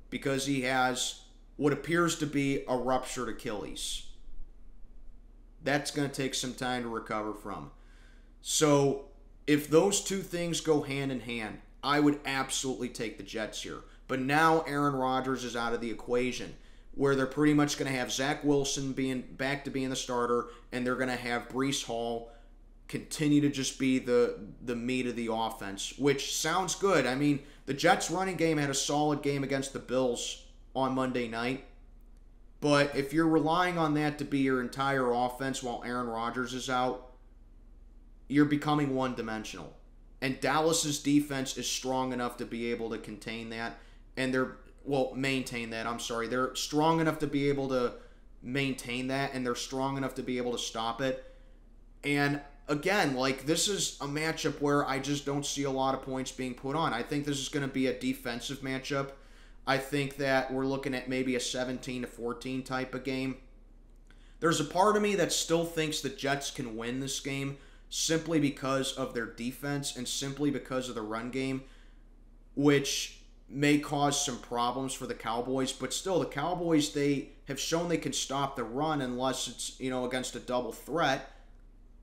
because he has what appears to be a ruptured Achilles. That's going to take some time to recover from. So, if those two things go hand in hand, I would absolutely take the Jets here. But now Aaron Rodgers is out of the equation, where they're pretty much going to have Zach Wilson being back to being the starter, and they're going to have Breece Hall continue to just be the meat of the offense, which sounds good. I mean, the Jets running game had a solid game against the Bills on Monday night, but if you're relying on that to be your entire offense while Aaron Rodgers is out, you're becoming one-dimensional. And Dallas's defense is strong enough to be able to contain that, and maintain that, I'm sorry. They're strong enough to be able to maintain that, and they're strong enough to be able to stop it. And again, like, this is a matchup where I just don't see a lot of points being put on. I think this is going to be a defensive matchup. I think that we're looking at maybe a 17-14 type of game. There's a part of me that still thinks the Jets can win this game simply because of their defense and simply because of the run game, which may cause some problems for the Cowboys. But still, the Cowboys, they have shown they can stop the run unless it's, against a double threat,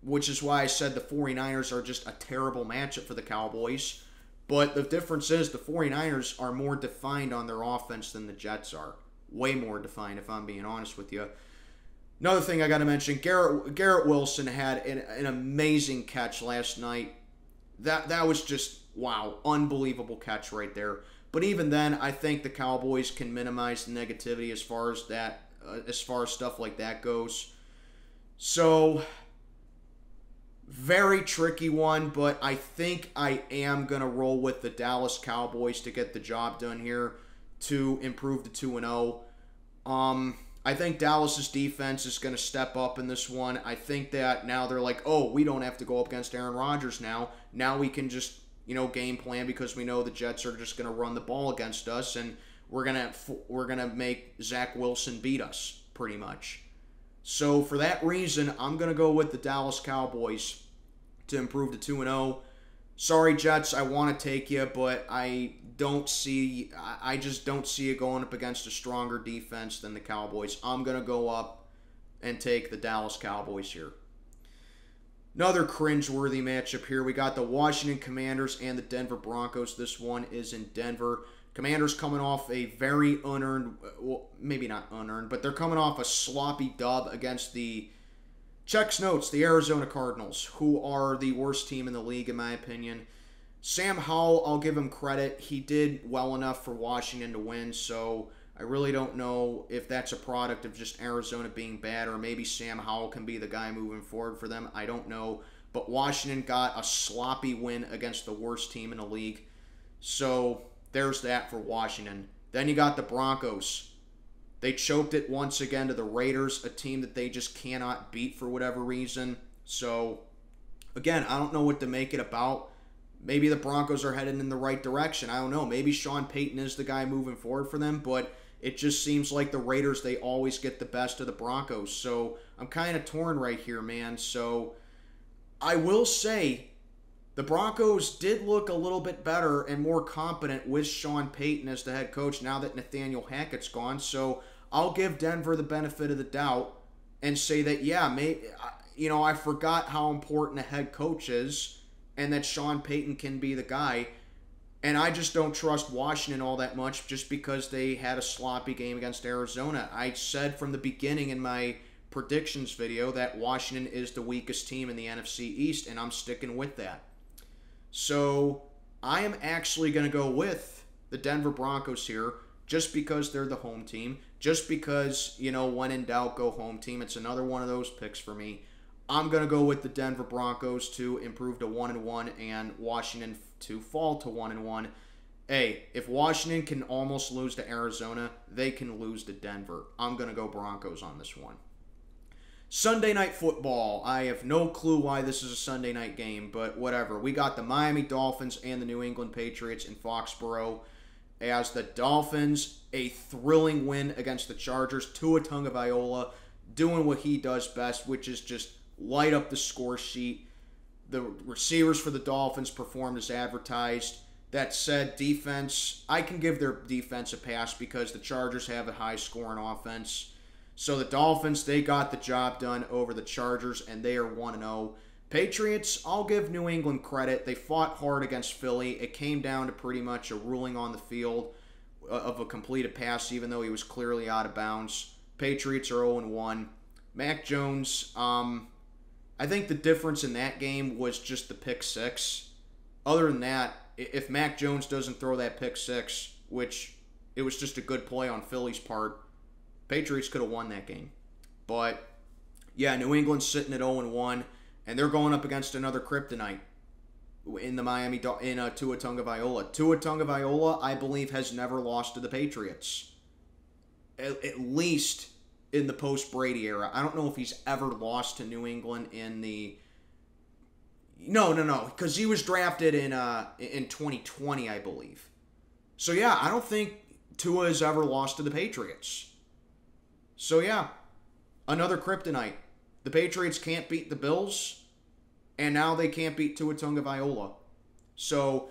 which is why I said the 49ers are just a terrible matchup for the Cowboys. But the difference is the 49ers are more defined on their offense than the Jets are. Way more defined, if I'm being honest with you. Another thing I got to mention, Garrett Wilson had an amazing catch last night. That was just, wow, unbelievable catch right there. But even then, I think the Cowboys can minimize the negativity as far as stuff like that goes. So, very tricky one, but I think I am going to roll with the Dallas Cowboys to get the job done here to improve to 2-0. I think Dallas's defense is going to step up in this one. I think that now they're like, oh, we don't have to go up against Aaron Rodgers now. Now we can just, game plan because we know the Jets are just going to run the ball against us, and we're gonna make Zach Wilson beat us, pretty much. So for that reason, I'm going to go with the Dallas Cowboys to improve to 2-0. Sorry, Jets, I want to take you, but I just don't see it going up against a stronger defense than the Cowboys. I'm going to go up and take the Dallas Cowboys here. Another cringeworthy matchup here. We got the Washington Commanders and the Denver Broncos. This one is in Denver. Commanders coming off a very unearned, well, maybe not unearned, but they're coming off a sloppy dub against the the Arizona Cardinals, who are the worst team in the league, in my opinion. Sam Howell, I'll give him credit. He did well enough for Washington to win, so I really don't know if that's a product of just Arizona being bad, or maybe Sam Howell can be the guy moving forward for them. I don't know. But Washington got a sloppy win against the worst team in the league. So there's that for Washington. Then you got the Broncos. They choked it once again to the Raiders, a team that they just cannot beat for whatever reason. So, again, I don't know what to make it about. Maybe the Broncos are headed in the right direction. I don't know. Maybe Sean Payton is the guy moving forward for them, but it just seems like the Raiders, they always get the best of the Broncos. So, I'm kind of torn right here, man. So, I will say the Broncos did look a little bit better and more competent with Sean Payton as the head coach now that Nathaniel Hackett's gone. So I'll give Denver the benefit of the doubt and say that, yeah, I forgot how important a head coach is and that Sean Payton can be the guy. And I just don't trust Washington all that much just because they had a sloppy game against Arizona. I said from the beginning in my predictions video that Washington is the weakest team in the NFC East, and I'm sticking with that. So I am actually going to go with the Denver Broncos here just because they're the home team, just because, when in doubt, go home team. It's another one of those picks for me. I'm going to go with the Denver Broncos to improve to 1-1 and Washington to fall to 1-1. Hey, if Washington can almost lose to Arizona, they can lose to Denver. I'm going to go Broncos on this one. Sunday Night Football. I have no clue why this is a Sunday night game, but whatever. We got the Miami Dolphins and the New England Patriots in Foxborough. As the Dolphins, a thrilling win against the Chargers. Tua Tagovailoa doing what he does best, which is just light up the score sheet. The receivers for the Dolphins performed as advertised. That said, defense, I can give their defense a pass because the Chargers have a high-scoring offense. So the Dolphins, they got the job done over the Chargers, and they are 1-0. Patriots, I'll give New England credit. They fought hard against Philly. It came down to pretty much a ruling on the field of a completed pass, even though he was clearly out of bounds. Patriots are 0-1. Mac Jones, I think the difference in that game was just the pick six. Other than that, if Mac Jones doesn't throw that pick six, which it was just a good play on Philly's part, Patriots could have won that game. But, yeah, New England's sitting at 0-1, and they're going up against another kryptonite in the Tua Tagovailoa. Tua Tagovailoa, I believe, has never lost to the Patriots. At least in the post-Brady era. I don't know if he's ever lost to New England in the No, because he was drafted in 2020, I believe. So yeah, I don't think Tua has ever lost to the Patriots. So yeah, another kryptonite. The Patriots can't beat the Bills, and now they can't beat Tua Tagovailoa. So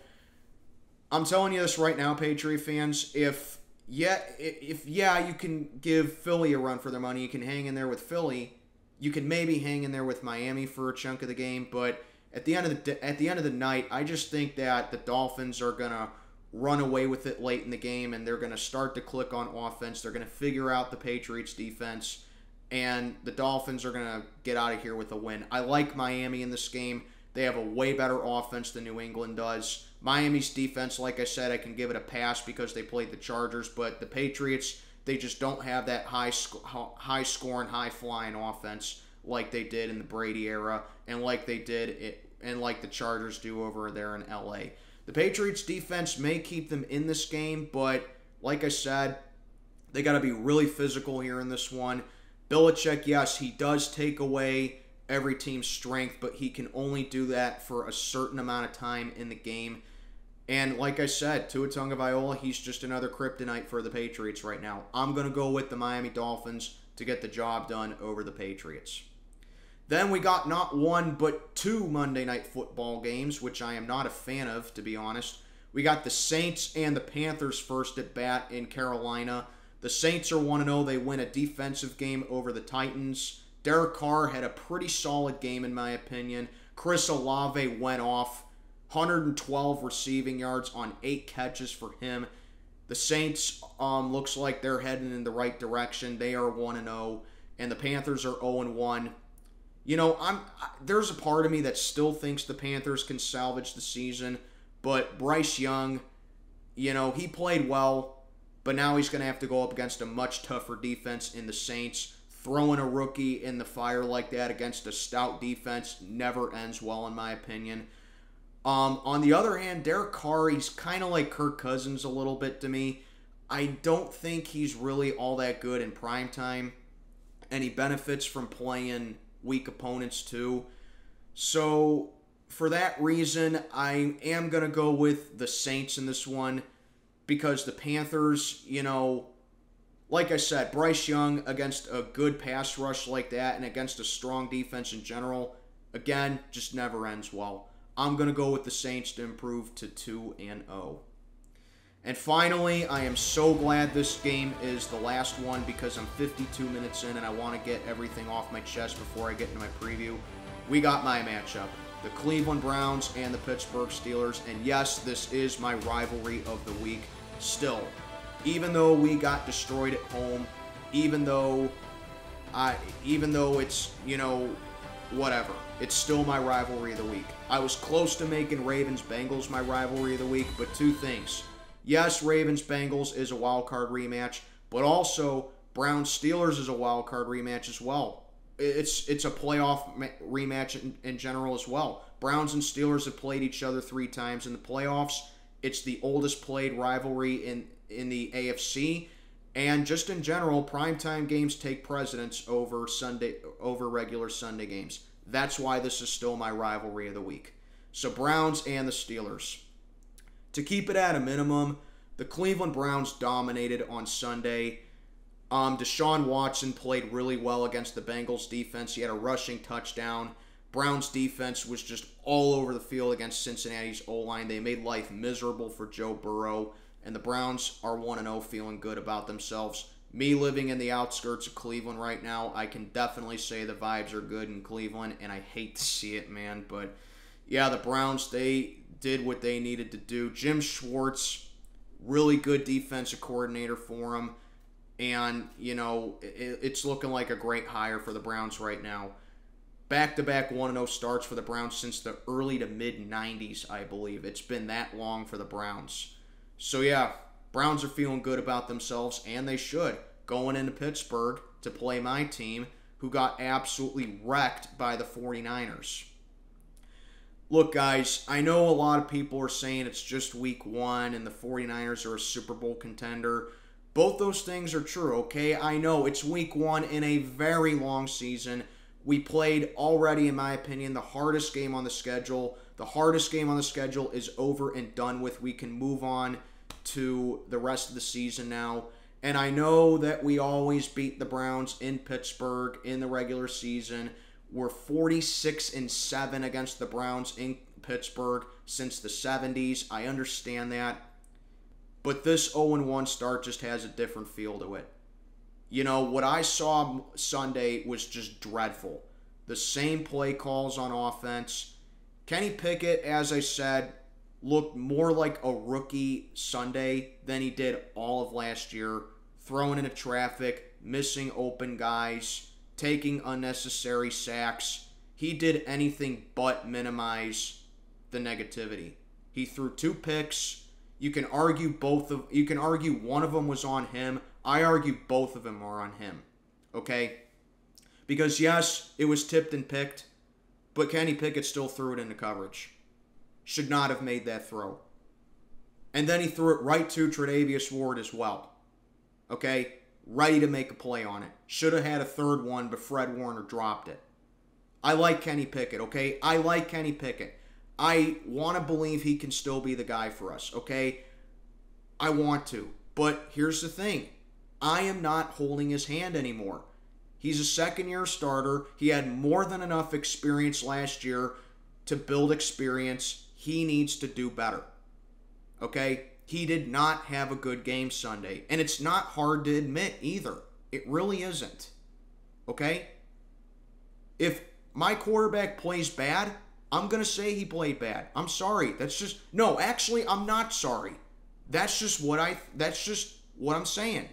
I'm telling you this right now, Patriot fans. If you can give Philly a run for their money, you can hang in there with Philly. You can maybe hang in there with Miami for a chunk of the game, but at the end of the night, I just think that the Dolphins are gonna run away with it late in the game, and they're gonna start to click on offense. They're gonna figure out the Patriots' defense, and the Dolphins are gonna get out of here with a win. I like Miami in this game. They have a way better offense than New England does. Miami's defense, like I said, I can give it a pass because they played the Chargers, but the Patriots, they just don't have that high scoring, high flying offense like they did in the Brady era, and like the Chargers do over there in LA. The Patriots defense may keep them in this game, but like I said, they got to be really physical here in this one. Belichick, yes, he does take away every team's strength, but he can only do that for a certain amount of time in the game. And like I said, Tua Tagovailoa, he's just another kryptonite for the Patriots right now. I'm going to go with the Miami Dolphins to get the job done over the Patriots. Then we got not one, but two Monday Night Football games, which I am not a fan of, to be honest. We got the Saints and the Panthers first at bat in Carolina. The Saints are 1-0. They win a defensive game over the Titans. Derek Carr had a pretty solid game, in my opinion. Chris Olave went off. 112 receiving yards on 8 catches for him. The Saints looks like they're heading in the right direction. They are 1-0, and the Panthers are 0-1. You know, there's a part of me that still thinks the Panthers can salvage the season, but Bryce Young, you know, he played well, but now he's going to have to go up against a much tougher defense in the Saints. Throwing a rookie in the fire like that against a stout defense never ends well, in my opinion. On the other hand, Derek Carr, he's kind of like Kirk Cousins a little bit to me. I don't think he's really all that good in primetime, and he benefits from playing weak opponents too. So for that reason, I am going to go with the Saints in this one, because the Panthers, you know, like I said, Bryce Young against a good pass rush like that and against a strong defense in general, again, just never ends well. I'm going to go with the Saints to improve to 2-0. And finally, I am so glad this game is the last one, because I'm 52 minutes in and I want to get everything off my chest before I get into my preview. We got my matchup, the Cleveland Browns and the Pittsburgh Steelers. And yes, this is my rivalry of the week still. Even though we got destroyed at home, even though it's, you know, whatever, it's still my rivalry of the week. I was close to making Ravens-Bengals my rivalry of the week, but two things. Yes, Ravens-Bengals is a wild card rematch, but also Browns-Steelers is a wild card rematch as well. It's a playoff rematch in general as well. Browns and Steelers have played each other 3 times in the playoffs. It's the oldest played rivalry in the AFC, and just in general, primetime games take precedence over regular Sunday games. That's why this is still my rivalry of the week. So Browns and the Steelers. To keep it at a minimum, the Cleveland Browns dominated on Sunday. Deshaun Watson played really well against the Bengals defense. He had a rushing touchdown. Browns defense was just all over the field against Cincinnati's O-line. They made life miserable for Joe Burrow, and the Browns are 1-0, feeling good about themselves. Me living in the outskirts of Cleveland right now, I can definitely say the vibes are good in Cleveland, and I hate to see it, man. But yeah, the Browns, they did what they needed to do. Jim Schwartz, really good defensive coordinator for him. And, you know, it's looking like a great hire for the Browns right now. Back-to-back 1-0 starts for the Browns since the early to mid-90s, I believe. It's been that long for the Browns. So, yeah, Browns are feeling good about themselves, and they should, going into Pittsburgh to play my team, who got absolutely wrecked by the 49ers. Look, guys, I know a lot of people are saying it's just week 1 and the 49ers are a Super Bowl contender. Both those things are true, okay? I know it's week 1 in a very long season We played already, in my opinion, the hardest game on the schedule. The hardest game on the schedule is over and done with. We can move on to the rest of the season now. And I know that we always beat the Browns in Pittsburgh in the regular season. We're 46-7 against the Browns in Pittsburgh since the 70s. I understand that. But this 0-1 start just has a different feel to it. You know, what I saw Sunday was just dreadful. The same play calls on offense. Kenny Pickett, as I said, looked more like a rookie Sunday than he did all of last year. Throwing into traffic, missing open guys, taking unnecessary sacks. He did anything but minimize the negativity. He threw 2 picks. You can argue one of them was on him. I argue both of them are on him. Okay? Because yes, it was tipped and picked, but Kenny Pickett still threw it into coverage. Should not have made that throw. And then he threw it right to Tre'Davious Ward as well. Okay? Ready to make a play on it. Should have had a third one, but Fred Warner dropped it. I like Kenny Pickett, okay? I like Kenny Pickett. I want to believe he can still be the guy for us, okay? I want to. But here's the thing. I am not holding his hand anymore. He's a second-year starter. He had more than enough experience last year to build experience. He needs to do better, okay? He did not have a good game Sunday. And it's not hard to admit either. It really isn't, okay? If my quarterback plays bad, I'm going to say he played bad. I'm sorry. That's just... No, actually, I'm not sorry. That's just what I'm saying.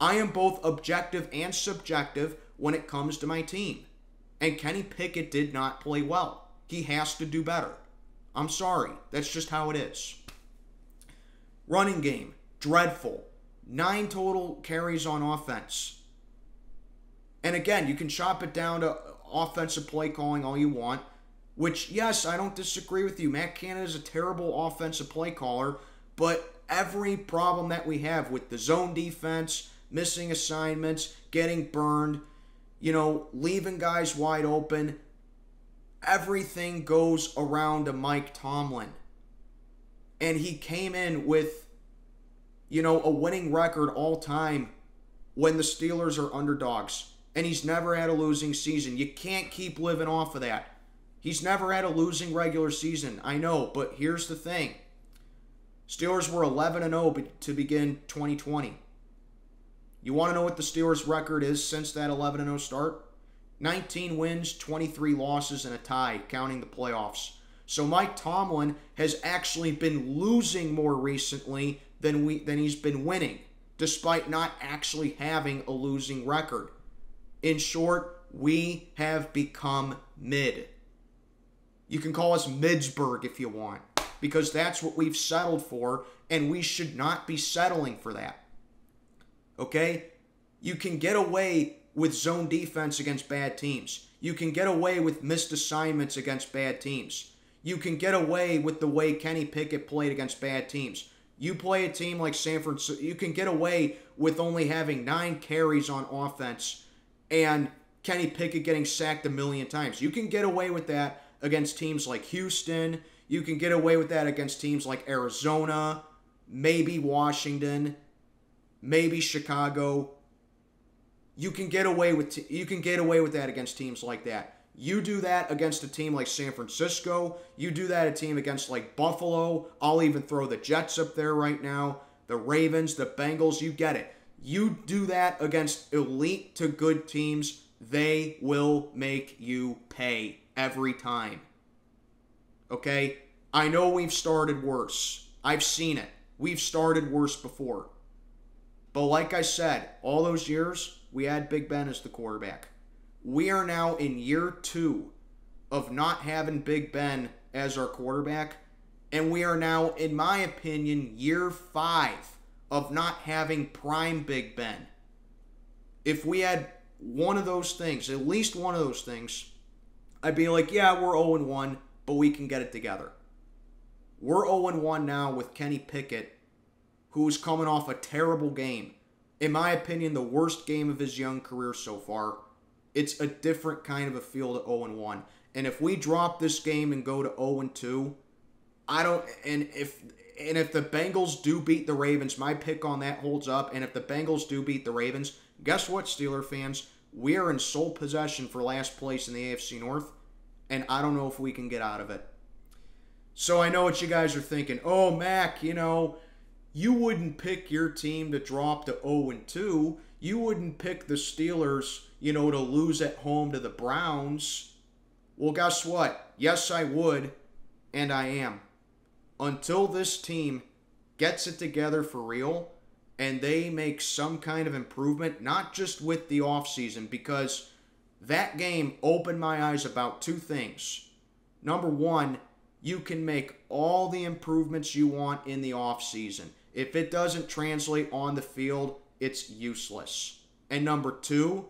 I am both objective and subjective when it comes to my team. And Kenny Pickett did not play well. He has to do better. I'm sorry. That's just how it is. Running game, dreadful. 9 total carries on offense. And again, you can chop it down to offensive play calling all you want. Which, yes, I don't disagree with you. Matt Canada is a terrible offensive play caller. But every problem that we have with the zone defense, missing assignments, getting burned, leaving guys wide open, everything goes around to Mike Tomlin. And he came in with, a winning record all time when the Steelers are underdogs. And he's never had a losing season. You can't keep living off of that. He's never had a losing regular season. I know, but here's the thing. Steelers were 11-0 to begin 2020. You want to know what the Steelers' record is since that 11-0 start? 19 wins, 23 losses, and a tie, counting the playoffs. So Mike Tomlin has actually been losing more recently than he's been winning, despite not actually having a losing record. In short, we have become mid. You can call us Midsburg if you want, because that's what we've settled for, and we should not be settling for that. Okay? You can get away with zone defense against bad teams. You can get away with missed assignments against bad teams. You can get away with the way Kenny Pickett played against bad teams. You play a team like San Francisco, you can get away with only having 9 carries on offense and Kenny Pickett getting sacked 1,000,000 times. You can get away with that against teams like Houston. You can get away with that against teams like Arizona, maybe Washington, maybe Chicago. You can get away with that against teams like that. You do that against a team like San Francisco. You do that a team against like Buffalo. I'll even throw the Jets up there right now. The Ravens, the Bengals, you get it. You do that against elite to good teams, they will make you pay every time. Okay? I know we've started worse. I've seen it. We've started worse before. But like I said, all those years, we had Big Ben as the quarterback. We are now in year 2 of not having Big Ben as our quarterback. And we are now, in my opinion, year 5 of not having prime Big Ben. If we had one of those things, at least one of those things, I'd be like, yeah, we're 0-1, but we can get it together. We're 0-1 now with Kenny Pickett, who's coming off a terrible game. In my opinion, the worst game of his young career so far. It's a different kind of a feel to 0-1. And if we drop this game and go to 0-2, if the Bengals do beat the Ravens, my pick on that holds up. And if the Bengals do beat the Ravens, guess what, Steeler fans? We are in sole possession for last place in the AFC North, and I don't know if we can get out of it. So I know what you guys are thinking. Oh, Mac, you wouldn't pick your team to drop to 0-2. You wouldn't pick the Steelers, to lose at home to the Browns. Well, guess what? Yes, I would, and I am. Until this team gets it together for real and they make some kind of improvement, not just with the offseason, because that game opened my eyes about two things. Number one, you can make all the improvements you want in the offseason. If it doesn't translate on the field, it's useless. And number two,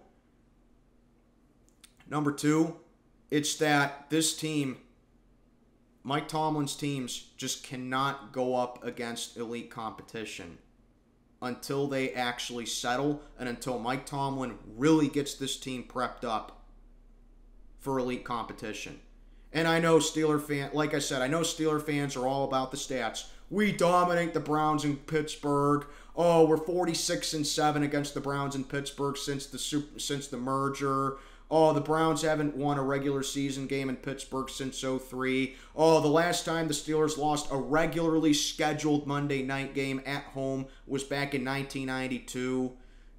it's that this team, Mike Tomlin's teams, just cannot go up against elite competition until they actually settle and until Mike Tomlin really gets this team prepped up for elite competition. And I know like I said, I know Steeler fans are all about the stats. We dominate the Browns in Pittsburgh. Oh, we're 46-7 against the Browns in Pittsburgh since the merger. Oh, the Browns haven't won a regular season game in Pittsburgh since 2003. Oh, the last time the Steelers lost a regularly scheduled Monday night game at home was back in 1992.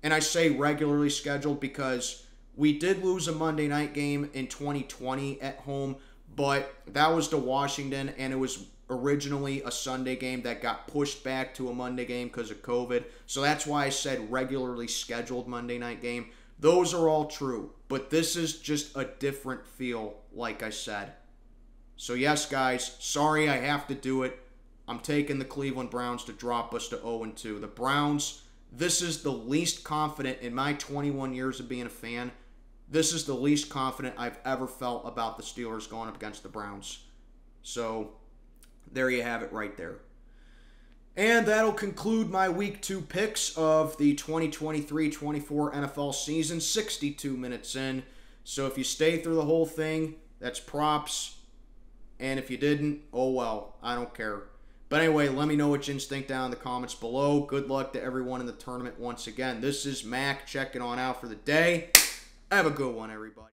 And I say regularly scheduled because we did lose a Monday night game in 2020 at home, but that was to Washington, and it was originally a Sunday game that got pushed back to a Monday game because of COVID. So that's why I said regularly scheduled Monday night game. Those are all true, but this is just a different feel, like I said. So yes, guys, sorry I have to do it. I'm taking the Cleveland Browns to drop us to 0-2. The Browns, this is the least confident in my 21 years of being a fan. This is the least confident I've ever felt about the Steelers going up against the Browns. So there you have it right there. And that'll conclude my Week 2 picks of the 2023-24 NFL season, 62 minutes in. So if you stay through the whole thing, that's props. And if you didn't, oh well, I don't care. But anyway, let me know what you think down in the comments below. Good luck to everyone in the tournament once again. This is Mac checking on out for the day. Have a good one, everybody.